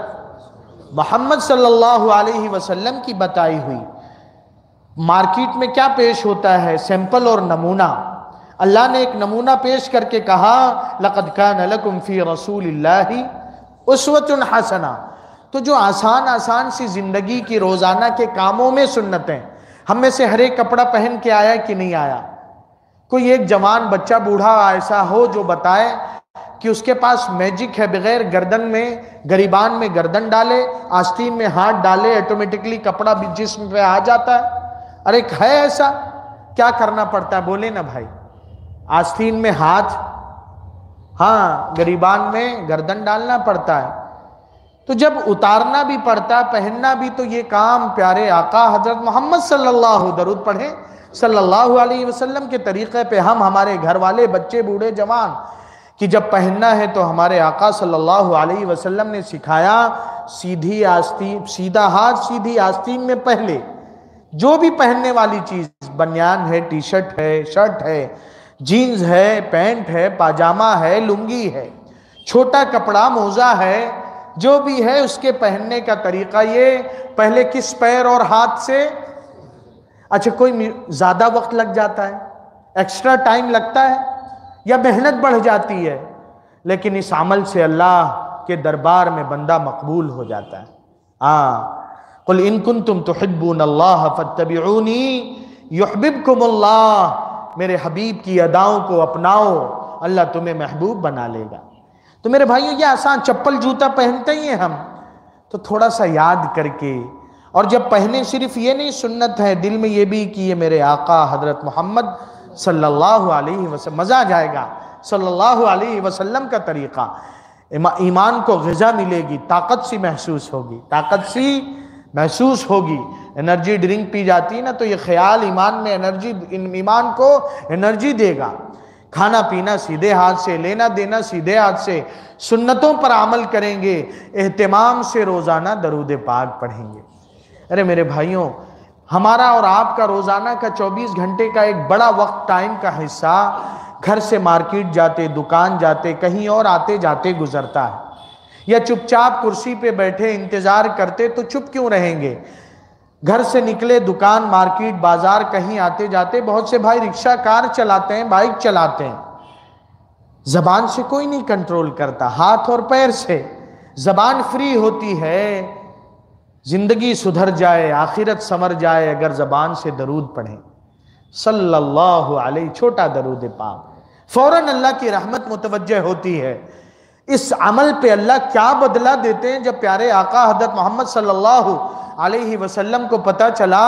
محمد صلی اللہ علیہ وسلم کی بتائی ہوئی. مارکیٹ میں کیا پیش ہوتا ہے؟ سیمپل اور نمونہ. اللہ نے ایک نمونہ پیش کر کے کہا لَقَدْ كَانَ لَكُمْ فِي رَسُولِ اللَّهِ أُسْوَةٌ حَسَنَةٌ. تو جو آسان سی زندگی کی روزانہ کے کاموں میں سنتیں. ہم میں سے ہر ایک کپڑا پہن کے آیا کہ نہیں آیا؟ کوئی ایک جوان بچہ بوڑھا ایسا ہو جو بتائے کہ اس کے پاس میجک ہے، بغیر گردن میں، گریبان میں گردن ڈالے، آستین میں ہاتھ ڈالے، آٹومیٹکلی کپڑا بھی جسم پہ آ جاتا ہے؟ ارے ہے ایسا؟ کیا کرنا پڑتا ہے بولے نا بھائی؟ آستین میں ہاتھ، ہاں گریبان میں گردن ڈالنا پڑتا ہے. تو جب اتارنا بھی پڑتا ہے، پہننا بھی، تو یہ کام پیارے آقا حضرت محمد صلی اللہ، درود پڑھیں، صلی اللہ علیہ وسلم کے طریقے پہ ہمارے گھر والے، بچے، بوڑھے، جوان، کہ جب پہننا ہے تو ہمارے آقا صلی اللہ علیہ وسلم نے سکھایا سیدھی آستین، سیدھا ہاتھ سیدھی آستین میں پہلے. جو بھی پہننے والی چیز، بنیان ہے، ٹی شرٹ ہے، شرٹ ہے، جینز ہے، پینٹ ہے، پاجامہ ہے، لنگی ہے، چھوٹا کپڑا، موزہ ہے، جو بھی ہے اس کے پہننے کا طریقہ یہ پہلے کس پیر اور ہاتھ سے. اچھا کوئی زیادہ وقت لگ جاتا ہے، ایکسٹرا ٹائم لگتا ہے یا محنت بڑھ جاتی ہے، لیکن اس عمل سے اللہ کے دربار میں بندہ مقبول ہو جاتا ہے. قل ان کنتم تحبون اللہ فاتبعونی یحببکم اللہ. میرے حبیب کی اداؤں کو اپناؤ، اللہ تمہیں محبوب بنا لے گا. تو میرے بھائیوں یہ آسان، چپل جوتا پہنتے ہی ہیں ہم، تو تھوڑا سا یاد کر کے، اور جب پہنے صرف یہ نہیں سنت ہے، دل میں یہ بھی کہ یہ میرے آقا حضرت محمد صلی اللہ علیہ وسلم، مزہ آ جائے گا، صلی اللہ علیہ وسلم کا طریقہ. ایمان کو غذا ملے گی، طاقت سی محسوس ہوگی، طاقت سی محسوس ہوگی. انرجی ڈرنک پی جاتی ہے نا تو یہ خیال ایمان میں انرجی، ایمان کو انرجی دے گا. کھانا پینا سیدھے ہاتھ سے، لینا دینا سیدھے ہاتھ سے، سنتوں پر عمل کریں گے، اہتمام سے روزانہ درود پاک پڑھیں گے. ارے میرے بھائیوں، ہمارا اور آپ کا روزانہ کا 24 گھنٹے کا ایک بڑا وقت، ٹائم کا حصہ گھر سے مارکیٹ جاتے، دکان جاتے، کہیں اور آتے جاتے گزرتا ہے. یا چپ چاپ کرسی پہ بیٹھے انتظار کرتے تو چپ کیوں رہیں گے؟ گھر سے نکلے، دکان، مارکیٹ، بازار، کہیں آتے جاتے. بہت سے بھائی رکشہ، کار چلاتے ہیں، بائک چلاتے ہیں. زبان سے کوئی نہیں کنٹرول کرتا، ہاتھ اور پیر سے. زبان فری ہوتی ہے، زندگی سدھر جائے، آخرت سنور جائے اگر زبان سے درود پڑھیں. صلی اللہ علیہ، چھوٹا درود پاک، فوراً اللہ کی رحمت متوجہ ہوتی ہے۔ اس عمل پہ اللہ کیا بدلہ دیتے ہیں۔ جب پیارے آقا حضرت محمد صلی اللہ علیہ وسلم کو پتہ چلا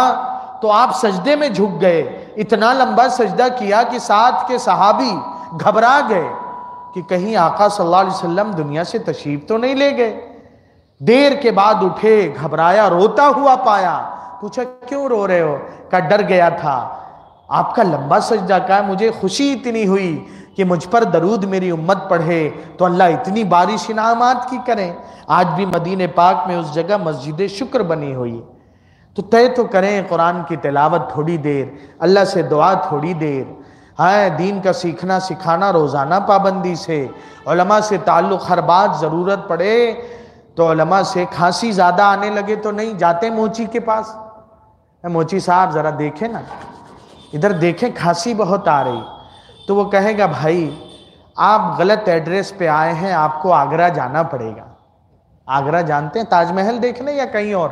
تو آپ سجدے میں جھک گئے، اتنا لمبا سجدہ کیا کہ ساتھ کے صحابی گھبرا گئے کہ کہیں آقا صلی اللہ علیہ وسلم دنیا سے تشریف تو نہیں لے گئے۔ دیر کے بعد اٹھے، گھبرایا، روتا ہوا پایا، پوچھا کیوں رو رہے ہو؟ کہا ڈر گیا تھا، آپ کا لمبا سجدہ کا مجھے خوشی اتنی ہوئی کہ مجھ پر درود میری امت پڑھے تو اللہ اتنی بارش انعامات کی کریں۔ آج بھی مدینہ پاک میں اس جگہ مسجد شکر بنی ہوئی، تو طے تو کریں قرآن کی تلاوت تھوڑی دیر، اللہ سے دعا تھوڑی دیر، دین کا سیکھنا سکھانا روزانہ پابندی سے، علماء سے تعلق، ہر بات ضرورت پڑے تو علماء سے۔ کھانسی زیادہ آنے لگے تو نہیں جاتے موچی کے پاس، موچی صاحب ذرا دیکھیں نا، ادھر دیکھیں کھانسی بہت آ رہی، تو وہ کہے گا بھائی آپ غلط ایڈریس پہ آئے ہیں، آپ کو آگرہ جانا پڑے گا۔ آگرہ جانتے ہیں تاج محل دیکھنے یا کہیں اور؟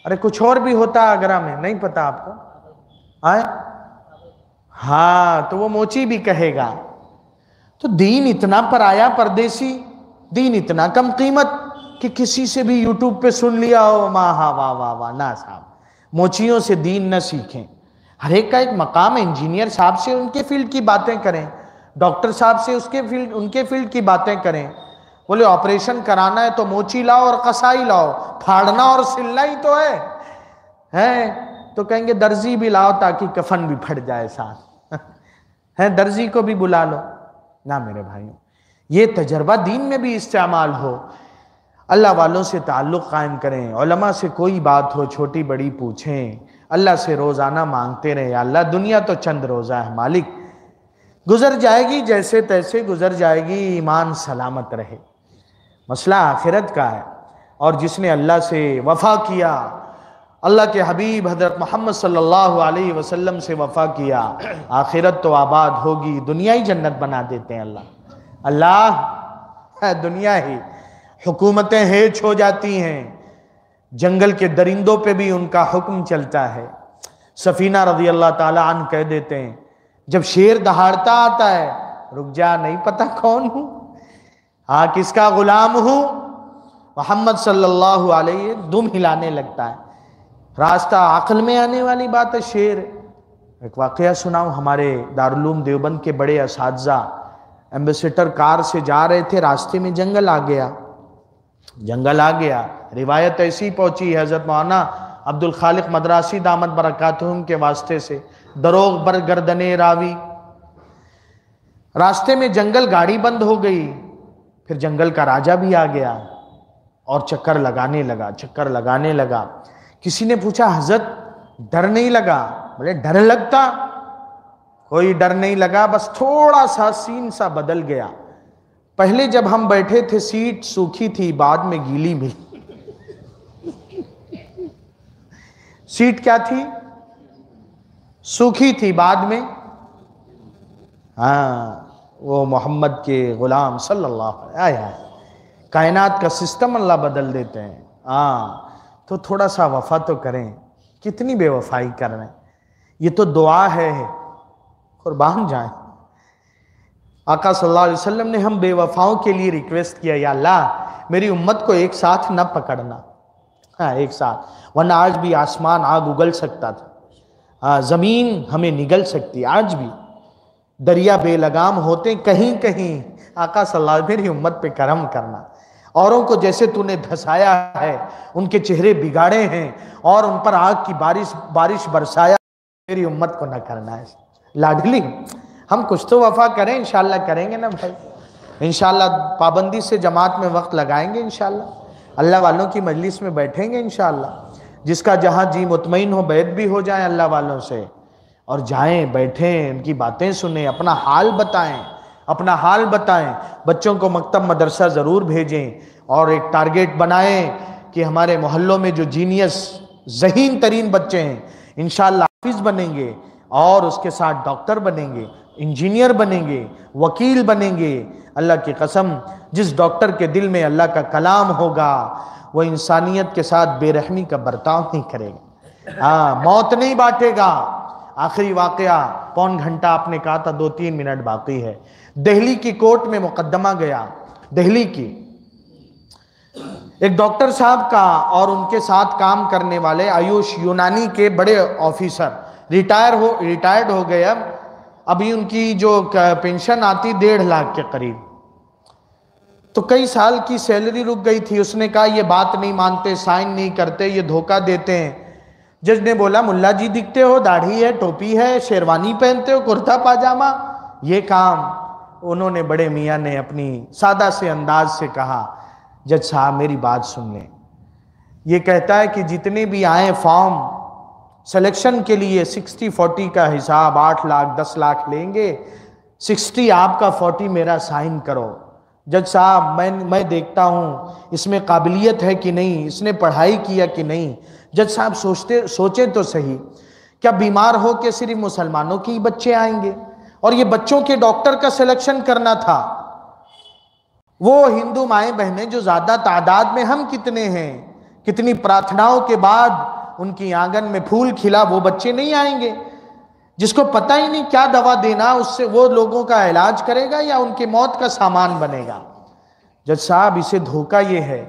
ارے کچھ اور بھی ہوتا ہے آگرہ میں، نہیں پتا آپ کو؟ آئے ہاں، تو وہ موچی بھی کہے گا۔ تو دین اتنا پرایا پردیسی، دین اتنا کم قیمت کہ کسی سے بھی یوٹیوب پہ سن لیا ہو، واہ واہ واہ واہ، نہ صاحب، موچیوں سے دین نہ سیکھیں۔ ہر ایک کا ایک مقام ہے، انجینئر صاحب سے ان کے فیلڈ کی باتیں کریں، ڈاکٹر صاحب سے ان کے فیلڈ کی باتیں کریں۔ بولے آپریشن کرانا ہے تو موچی لاؤ اور قصائی لاؤ، پھاڑنا اور سلنا ہی تو ہے تو کہیں گے درزی بھی لاؤ تاکہ کفن بھی پھٹ جائے ساتھ، درزی کو بھی بلا لو۔ نہ میرے بھائیوں، یہ تجربہ دین میں بھی استعمال ہو۔ اللہ والوں سے تعلق قائم کریں، علماء سے کوئی بات ہو چھوٹی بڑی پوچھیں، اللہ سے روزانہ مانگتے رہیں، یا اللہ دنیا تو چند روزہ ہے مالک، گزر جائے گی جیسے تیسے گزر جائے گی، ایمان سلامت رہے۔ مسئلہ آخرت کا ہے، اور جس نے اللہ سے وفا کیا، اللہ کے حبیب حضرت محمد صلی اللہ علیہ وسلم سے وفا کیا، آخرت تو آباد ہوگی، دنیا ہی جنت بنا دیتے ہیں اللہ دنیا ہی حکومتیں ہیچ ہو جاتی ہیں، جنگل کے درندوں پہ بھی ان کا حکم چلتا ہے۔ سفینہ رضی اللہ تعالیٰ عنہ کہہ دیتے ہیں جب شیر دہاڑتا آتا ہے، رک جا، نہیں پتا کون ہوں، کس کا غلام ہوں، محمد صلی اللہ علیہ، دم ہلانے لگتا ہے۔ راستہ عقل میں آنے والی بات ہے شیر۔ ایک واقعہ سناؤں، ہمارے دارالعلوم دیوبند کے بڑے اساتذہ ایمبیسیڈر کار سے جا رہے تھے، راستے میں جنگل آ گیا، روایت ایسی پہنچی ہے حضرت مولانا عبد الخالق مدراسی دامت برکاتہم کے واسطے سے، دروغ بر گردنے راوی۔ راستے میں جنگل، گاڑی بند ہو گئی، پھر جنگل کا راجہ بھی آ گیا اور چکر لگانے لگا۔ کسی نے پوچھا حضرت ڈر نہیں لگا؟ بولے ڈر لگتا؟ کوئی ڈر نہیں لگا، بس تھوڑا سا سین سا بدل گیا۔ پہلے جب ہم بیٹھے تھے سیٹ سوکھی تھی، بعد میں گیلی ملی۔ سیٹ کیا تھی؟ سوکھی تھی، بعد میں وہ محمد کے غلام صلی اللہ علیہ کائنات کا سسٹم اللہ بدل دیتے ہیں۔ تو تھوڑا سا وفا تو کریں، کتنی بے وفائی کر رہے ہیں، یہ تو دعا ہے، قربان جائیں۔ آقا صلی اللہ علیہ وسلم نے ہم بے وفاؤں کے لیے ریکویسٹ کیا، یا اللہ میری امت کو ایک ساتھ نہ پکڑنا، ایک ساتھ، ورنہ آج بھی آسمان آگ اگل سکتا تھا، زمین ہمیں نگل سکتی، آج بھی دریا بے لگام ہوتے کہیں کہیں۔ آقا صلی اللہ علیہ وسلم میری امت پہ کرم کرنا، اوروں کو جیسے تو نے دھسایا ہے، ان کے چہرے بگاڑے ہیں اور ان پر آگ کی بارش برسایا، میری امت کو نہ کرنا ہے۔ لاڈلی ہم کچھ تو وفا کریں، انشاءاللہ کریں گے نا بھائی، انشاءاللہ پابندی سے جماعت میں وقت لگائیں گے، انشاءاللہ اللہ والوں کی مجلس میں بیٹھیں گے، انشاءاللہ جس کا جہاں جی مطمئن ہو بیعت بھی ہو جائیں اللہ والوں سے، اور جائیں بیٹھیں، ان کی باتیں سنیں، اپنا حال بتائیں، بچوں کو مکتب مدرسہ ضرور بھیجیں، اور ایک ٹارگیٹ بنائیں کہ ہمارے محلوں میں جو جینیس ذہین ترین بچے ہیں انشاءاللہ حافظ بنیں گے، اور اس کے ساتھ ڈاکٹر بنیں گے، انجینئر بنیں گے، وکیل بنیں گے۔ اللہ کی قسم، جس ڈاکٹر کے دل میں اللہ کا کلام ہوگا وہ انسانیت کے ساتھ بے رحمی کا برتاؤ نہیں کرے گا، موت نہیں بانٹے گا، آخری واقعہ پون گھنٹہ آپ نے کہا تھا 2-3 منٹ باقی ہے. دہلی کی کورٹ میں مقدمہ گیا. دہلی کی ایک ڈاکٹر صاحب کا اور ان کے ساتھ کام کرنے والے آیوش یونانی کے بڑے آفیسر ریٹائرڈ ہو گئے. ابھی ان کی جو پینشن آتی 1.5 لاکھ کے قریب. تو کئی سال کی سیلری رک گئی تھی. اس نے کہا یہ بات نہیں مانتے, سائن نہیں کرتے, یہ دھوکہ دیتے ہیں. جج نے بولا ملا جی دکھتے ہو, داڑھی ہے, ٹوپی ہے, شیروانی پہنتے ہو, کرتا پاجامہ, یہ کام. انہوں نے بڑے میاں نے اپنی سادہ سے انداز سے کہا جج صاحب میری بات سن لیں. یہ کہتا ہے کہ جتنے بھی آئیں فارم سلیکشن کے لیے 60-40 کا حساب 8 لاکھ 10 لاکھ لیں گے, 60 آپ کا 40 میرا سائن کرو. جج صاحب میں دیکھتا ہوں اس میں قابلیت ہے کہ نہیں, اس نے پڑھائی کیا کہ نہیں. جج صاحب سوچیں تو صحیح, کیا بیمار ہو کے صرف مسلمانوں کے ہی بچے آئیں گے؟ اور یہ بچوں کے ڈاکٹر کا سلیکشن کرنا تھا. وہ ہندو مائیں بہنیں جو زیادہ تعداد میں ہم کتنے ہیں, کتنی پراتھناؤں کے بعد ان کی آنگن میں پھول کھلا, وہ بچے نہیں آئیں گے جس کو پتہ ہی نہیں کیا دوا دینا, اس سے وہ لوگوں کا علاج کرے گا یا ان کی موت کا سامان بنے گا. جج صاحب اسے دھوکہ یہ ہے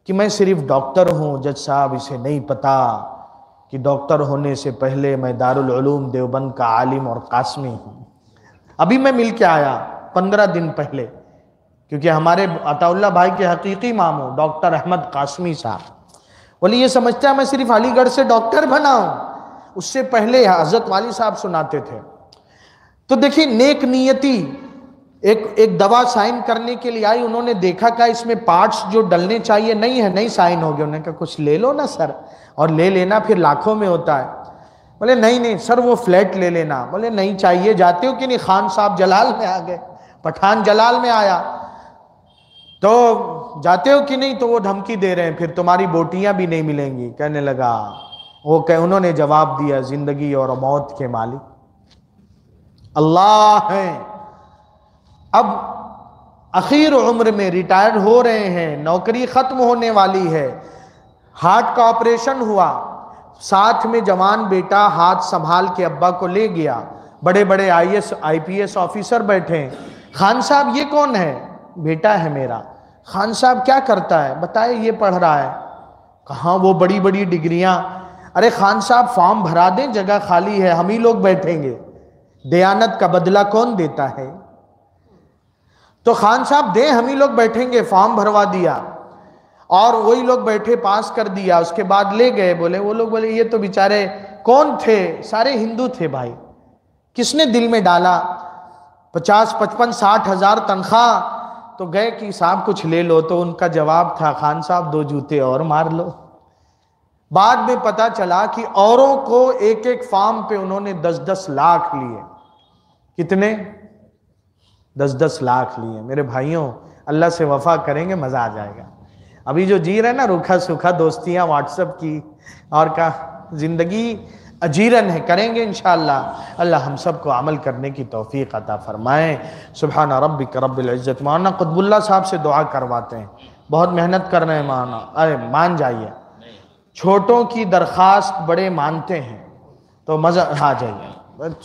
کہ میں صرف ڈاکٹر ہوں. جج صاحب اسے نہیں پتا کہ ڈاکٹر ہونے سے پہلے میں دارالعلوم دیوبند کا عالم اور قاسمی ہوں. ابھی میں مل کے آیا 15 دن پہلے, کیونکہ ہمارے عطا اللہ بھائی کے حقیقی ماموں ڈاکٹر احمد قاسمی صاحب, بولے یہ سمجھتا ہے میں صرف علی گڑھ سے ڈاکٹر بنا ہوں, اس سے پہلے حضرت والی صاحب سناتے تھے. تو دیکھیں نیک نیتی, ایک دوا سائن کرنے کے لیے آئی, انہوں نے دیکھا کہ اس میں پارٹس جو ڈلنے چاہیے نہیں ہے, نہیں سائن ہو گیا. انہوں نے کہا کچھ لے لو نا سر, اور لے لینا پھر لاکھوں میں ہوتا ہے. بولے نہیں سر وہ فلیٹ لے لینا. بولے نہیں چاہیے. جاتے ہو کہ نہیں, خان صاحب جلال میں آ گئے, پٹھان جلال میں آیا, تو جاتے ہو کہ نہیں, تو وہ دھمکی دے رہے ہیں پھر تمہاری بوٹیاں بھی نہیں ملیں گی. کہنے لگا انہوں نے جواب دیا زندگی اور موت کے مالک اللہ ہیں. اب اخیر عمر میں ریٹائرڈ ہو رہے ہیں, نوکری ختم ہونے والی ہے, ہارٹ کا آپریشن ہوا, ساتھ میں جوان بیٹا ہاتھ سنبھال کے ابا کو لے گیا. بڑے بڑے IPS آفیسر بیٹھے ہیں. خان صاحب یہ کون ہے؟ بیٹا ہے میرا. خان صاحب کیا کرتا ہے؟ بتائے یہ پڑھ رہا ہے. کہاں وہ بڑی بڑی ڈگریاں. ارے خان صاحب فارم بھرا دیں, جگہ خالی ہے, ہم ہی لوگ بیٹھیں گے. دیانت کا بدلہ کون دیتا ہے؟ تو خان صاحب دیں, ہم ہی لوگ بیٹھیں گے. فارم بھروا دیا اور وہی لوگ بیٹھے, پاس کر دیا. اس کے بعد لے گئے. بولے وہ لوگ بولے یہ تو بیچارے کون تھے؟ سارے ہندو تھے بھائی. کس نے دل میں ڈالا 50-55-60 ہزار تنخواہ؟ تو گئے کہ صاحب کچھ لے لو. تو ان کا جواب تھا خان صاحب 2 جوتے اور مار لو. بعد میں پتا چلا کہ اوروں کو ایک ایک فارم پہ انہوں نے 10-10 لاکھ لیے. کتنے؟ 10-10 لاکھ لیے. میرے بھائیوں اللہ سے وفا کریں گے, مزہ آ جائے گا. ابھی جو جی رہے نا روکھا سوکھا دوستیاں واٹس ایپ کی اور کا زندگی اجیرن ہے, کریں گے انشاءاللہ. اللہ ہم سب کو عمل کرنے کی توفیق عطا فرمائے. سبحان ربک رب العزت. مولانا قطب اللہ صاحب سے دعا کرواتے ہیں, بہت محنت کر رہے ہیں مولانا. ارے مان جائیے, چھوٹوں کی درخواست بڑے مانتے ہیں, تو مزہ آ جائیے.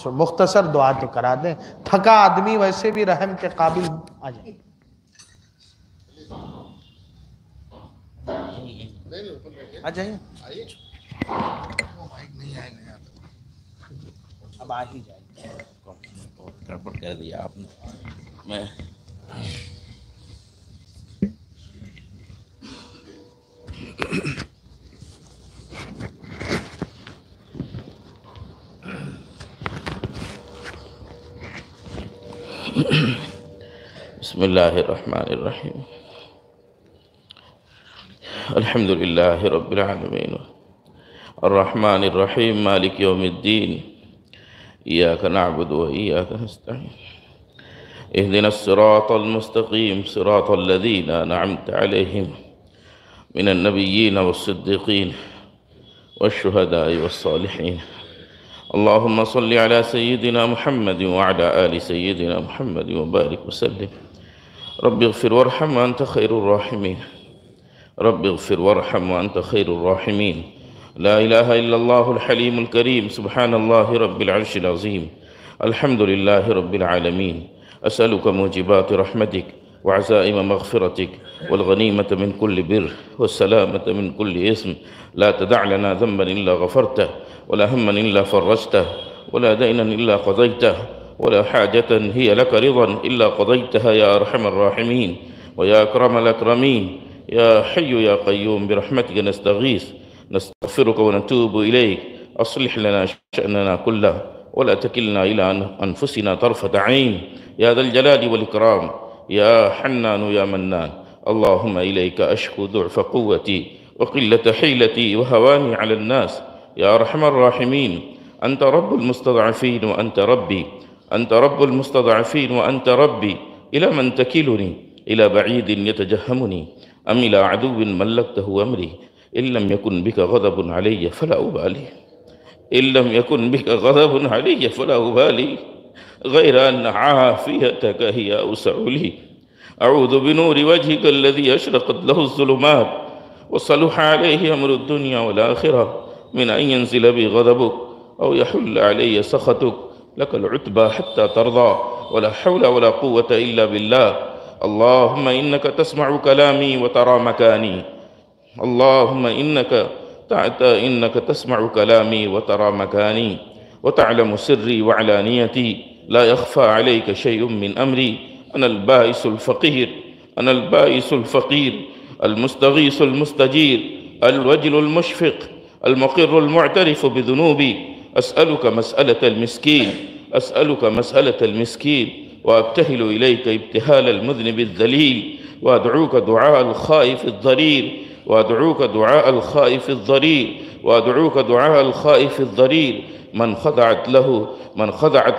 مختصر دعا تو کرا دیں, تھکا آدمی ویسے بھی رحم کے قابل. آ جائیں آ جائیں, اب آ ہی جائیں. گڑبڑ کر دیا آپ نے. میں بسم اللہ الرحمن الرحیم. الحمد للہ رب العالمین الرحمن الرحیم مالک یوم الدین. ایاک نعبد و ایاک نستعین. اهدنا الصراط المستقیم صراط الذین انعمت علیہم من النبیین والصدیقین والشہداء والصالحین. اللهم صل على سيدنا محمد وعلى آل سيدنا محمد وبارك وسلم. رب اغفر وارحم وأنت خير الراحمين. رب اغفر وارحم وأنت خير الراحمين. لا إله إلا الله الحليم الكريم سبحان الله رب العرش العظيم الحمد لله رب العالمين أسألك موجبات رحمتك وعزائم مغفرتك والغنيمة من كل بر والسلامة من كل إثم لا تدع لنا ذنبا إلا غفرته ولا هما إلا فرجته ولا دينا إلا قضيته ولا حاجة هي لك رضا إلا قضيتها يا أرحم الراحمين ويا أكرم الأكرمين يا حي يا قيوم برحمتك نستغيث نستغفرك ونتوب إليك أصلح لنا شأننا كله ولا تكلنا إلى أنفسنا طرفة عين يا ذا الجلال والإكرام يا حنان يا منان اللهم إليك أشكو ضعف قوتي وقلة حيلتي وهواني على الناس يا أرحم الراحمين أنت رب المستضعفين وأنت ربي أنت رب المستضعفين وأنت ربي إلى من تكلني إلى بعيد يتجهمني أم إلى عدو ملكته أمري إن لم يكن بك غضب علي فلا أبالي إن لم يكن بك غضب علي فلا أبالي غير أن عافيتك هي أوسع لي أعوذ بنور وجهك الذي أشرقت له الظلمات وصلح عليه أمر الدنيا والآخرة من أن ينزل بي غضبك أو يحل علي سخطك لك العتبى حتى ترضى ولا حول ولا قوة إلا بالله اللهم إنك تسمع كلامي وترى مكاني اللهم إنك تسمع كلامي وترى مكاني وتعلم سري وعلانيتي لا يخفى عليك شيء من أمري أنا البائس الفقير أنا البائس الفقير المستغيث المستجير الوجل المشفق المقر المعترف بذنوبي أسألك مسألة المسكين أسألك مسألة المسكين وأبتهل إليك ابتهال المذنب الذليل وأدعوك دعاء الخائف الضرير وأدعوك دعاء الخائف الضرير وأدعوك دعاء الخائف الضرير من خضعت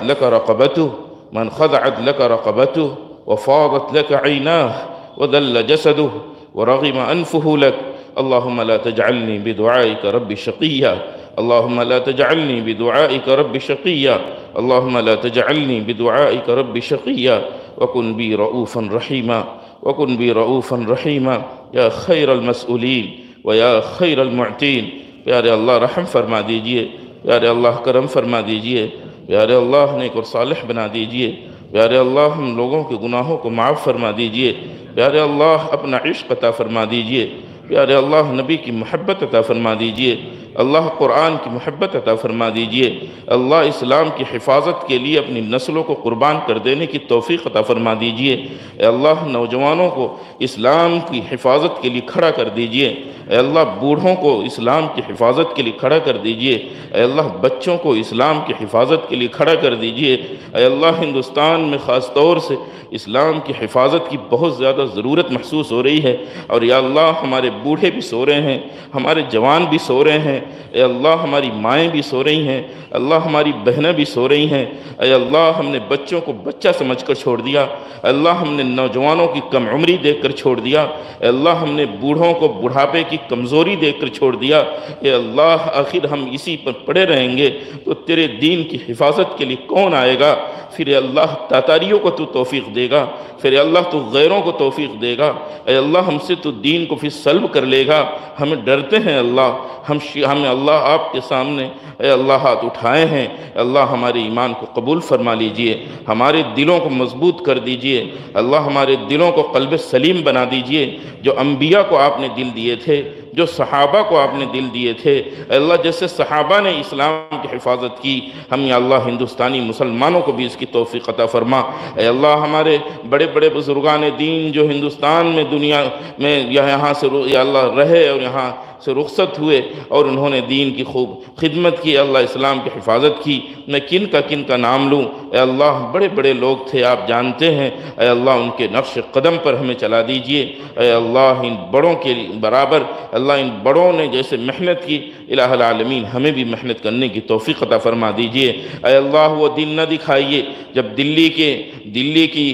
لك رقبته من خضعت لك رقبته وفاضت لك عيناه وذل جسده ورغم أنفه لك اللهم لا تجعلني بدعائك رب شقيا اللهم لا تجعلني بدعائك رب شقيا اللهم لا تجعلني بدعائك رب شقيا وكن بي رؤوفا رحيما وكن بي رؤوفا رحيما یا خیر المسئولین و یا خیر المعتین پیارے اللہ رحم فرما دیجئے پیارے اللہ کرم فرما دیجئے پیارے اللہ نیک اور صالح بنا دیجئے پیارے اللہ ہم لوگوں کے گناہوں کو معاف فرما دیجئے پیارے اللہ اپنا عشق عطا فرما دیجئے پیارے اللہ نبی کی محبت عطا فرما دیجئے اللہ قرآن کی محبت عطا فرما دیجئے اللہ اسلام کی حفاظت کے لیے اپنی نسلوں کو قربان کر دینے کی توفیق عطا فرما دیجئے اے اللہ نوجوانوں کو اسلام کی حفاظت کے لیے کھڑا کر دیجئے اے اللہ بوڑھوں کو اسلام کی حفاظت کے لیے کھڑا کر دیجئے اے اللہ بچوں کو اسلام کی حفاظت کے لیے کھڑا کر دیجئے اے اللہ ہندوستان میں خاص طور سے اسلام کی حفاظت کی بہت زیادہ ضرورت محسوس ہو رہی ہے اور یا اللہ ہمارے بوڑھے بھی سو رہے ہیں ہمارے جوان بھی سو رہے ہیں اے اللہ ہماری مائیں بھی سو رہی ہیں اللہ ہماری بہنیں بھی سو رہی ہیں اے اللہ ہم نے بچوں کو بچہ سمجھ کر چھوڑ دیا اے اللہ ہم نے نوجوانوں کی کم عمری دیکھ کر چھوڑ دیا اے اللہ ہم نے بوڑھوں کو بڑھاپے کی کمزوری دیکھ کر چھوڑ دیا اے اللہ آخر ہم اسی پر پڑے رہیں گے تو تیرے دین کی حفاظت کے لیے کون آئے گا پھر اے اللہ تاتاریوں کو تو توفیق دے گا پھر اے اللہ تو غیروں کو توفیق دے گا اے اللہ ہم سے تو دین کو پھر سلب کر لے گا ہمیں ڈرتے ہیں اللہ ہمیں اللہ آپ کے سامنے اے اللہ ہاتھ اٹھائے ہیں اے اللہ ہمارے ایمان کو قبول فرما لیجئے ہمارے دلوں کو مضبوط کر دیجئے اللہ ہمارے دلوں کو قلب سلیم بنا دیجئے جو انبیاء کو آپ نے دل دیے تھے جو صحابہ کو آپ نے دل دیے تھے اے اللہ جیسے صحابہ نے اسلام کی حفاظت کی ہم یا اللہ ہندوستانی مسلمانوں کو بھی اس کی توفیق عطا فرما اے اللہ ہمارے بڑے بڑے بزرگان دین جو ہندوستان میں دنیا میں یہاں سے یا اللہ رہے اور یہاں سے رخصت ہوئے اور انہوں نے دین کی خوب خدمت کی اللہ اسلام کی حفاظت کی میں کن کا نام لوں اے اللہ بڑے بڑے لوگ تھے آپ جانتے ہیں اے اللہ ان کے نقش قدم پر ہمیں چلا دیجئے اے اللہ ان بڑوں کے برابر اللہ ان بڑوں نے جیسے محنت کی الہ العالمین ہمیں بھی محنت کرنے کی توفیق عطا فرما دیجئے اے اللہ وہ دن نہ دکھائیے جب دلی کی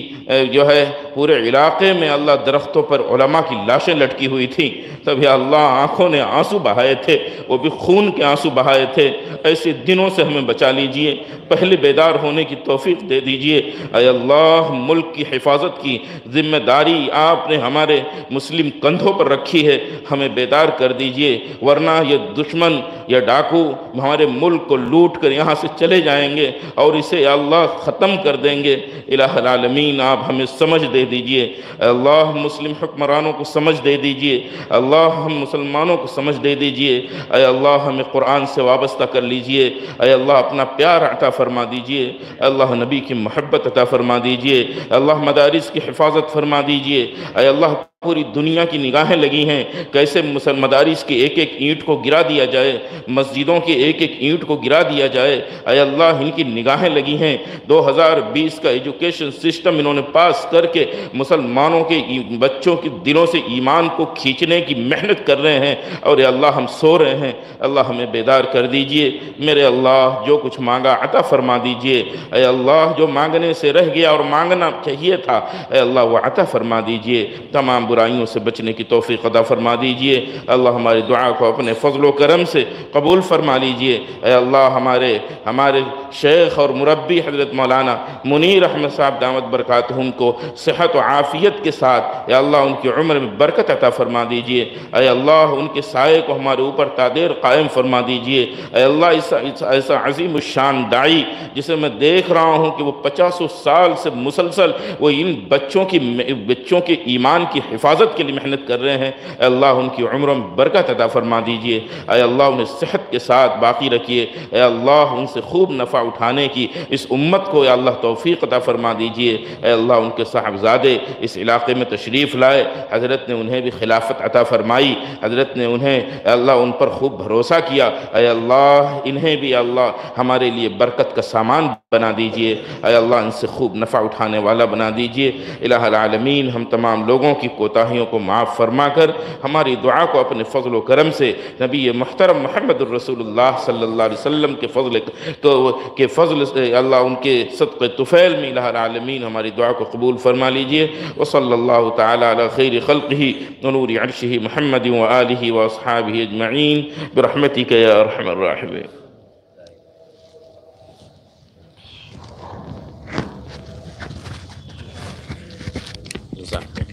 جو ہے پورے علاقے میں اللہ درختوں پر علماء کی لاشیں لٹکی ہوئی تھیں تب یا اللہ آنکھوں نے نے آنسو بہائے تھے وہ بھی خون کے آنسو بہائے تھے، ایسے دنوں سے ہمیں بچا لیجئے، پہلے بیدار ہونے کی توفیق دے دیجئے۔ اے اللہ ملک کی حفاظت کی ذمہ داری آپ نے ہمارے مسلم کندھوں پر رکھی ہے، ہمیں بیدار کر دیجئے، ورنہ یہ دشمن یا ڈاکو ہمارے ملک کو لوٹ کر یہاں سے چلے جائیں گے اور اسے یا اللہ ختم کر دیں گے۔ الہ العالمین آپ ہمیں سمجھ دے دیجئے، اے اللہ مسلم حکمرانوں کو سمجھ دے دیجئے، اللہ ہم مسلمانوں کو سمجھ دے دیجئے، اے اللہ ہمیں قرآن سے وابستہ کر لیجئے، اے اللہ اپنا پیار عطا فرما دیجئے، اے اللہ نبی کی محبت عطا فرما دیجئے، اے اللہ مدارس کی حفاظت فرما دیجئے، اے اللہ پوری دنیا کی نگاہیں لگی ہیں کیسے مدارس کی ایک ایک اینٹ کو گرا دیا جائے، مسجدوں کی ایک ایک اینٹ کو گرا دیا جائے، اے اللہ ان کی نگاہیں لگی ہیں۔ 2020 کا ایجوکیشن سسٹم انہوں نے پاس کر کے مسلمانوں کے بچوں کے دلوں سے ایمان کو کھینچنے کی محنت کر رہے ہیں، اور اے اللہ ہم سو رہے ہیں، اللہ ہمیں بیدار کر دیجئے۔ میرے اللہ جو کچھ مانگا عطا فرما دیجئے، اے اللہ جو مانگنے سے رہ گیا اور مانگنا چاہیے تھا اے اللہ وہ عطا فرما دیجئے، تمام برائیوں سے بچنے کی توفیق عطا فرما دیجئے۔ اللہ ہماری دعا کو اپنے فضل و کرم سے قبول فرما لیجئے۔ اے اللہ ہمارے شیخ اور مربی حضرت مولانا منیر احمد صاحب دامت برکاتہم کو صحت و عافیت کے ساتھ اے اللہ ان کی عمر میں برکت عطا فرما دیجئے۔ اے اللہ ان کے سائے کو ہمارے اوپر تادیر قائم فرما دیجئے۔ اے اللہ ایسا عظیم الشان داعی جسے میں دیکھ رہا ہوں کہ وہ 50 سال سے مسلسل وہ ان بچوں کے ایمان کی حفاظت کے لیے محنت کر رہے ہیں، اے اللہ ان کی عمروں میں برکت عطا فرما دیجئے۔ اے اللہ انہیں صحت کے ساتھ باقی رکھیے، اے اللہ ان سے خوب نفع اٹھانے کی اس امت کو اے اللہ توفیق عطا فرما دیجئے۔ اے اللہ ان کے صاحبزادے اس علاقے میں تشریف لائے، حضرت نے انہیں بھی خلافت عطا فرمائی، حضرت نے انہیں اے اللہ ان پر خوب بھروسہ کیا، اے اللہ انہیں بھی اے اللہ ہمارے لیے برکت کا سامان بنا دیجئے، اے اللہ ان سے خوب نفع اٹھانے والا بنا دیجئے۔ الہ العالمین ہم تمام لوگوں کی کوتاہیوں کو معاف فرما کر ہماری دعا کو اپنے فضل و کرم سے نبی محترم محمد الرسول اللہ صلی اللہ علیہ وسلم کے فضل سے اللہ ان کے صدق طفیل میں الہ العالمین ہماری دعا کو قبول فرما لیجئے۔ وصلی اللہ تعالی علی خیر خلقہ ونور عرشہ محمد وآلہ واصحابہ اجمعین برحمتک یا ارحم الراحمین۔ Exactly.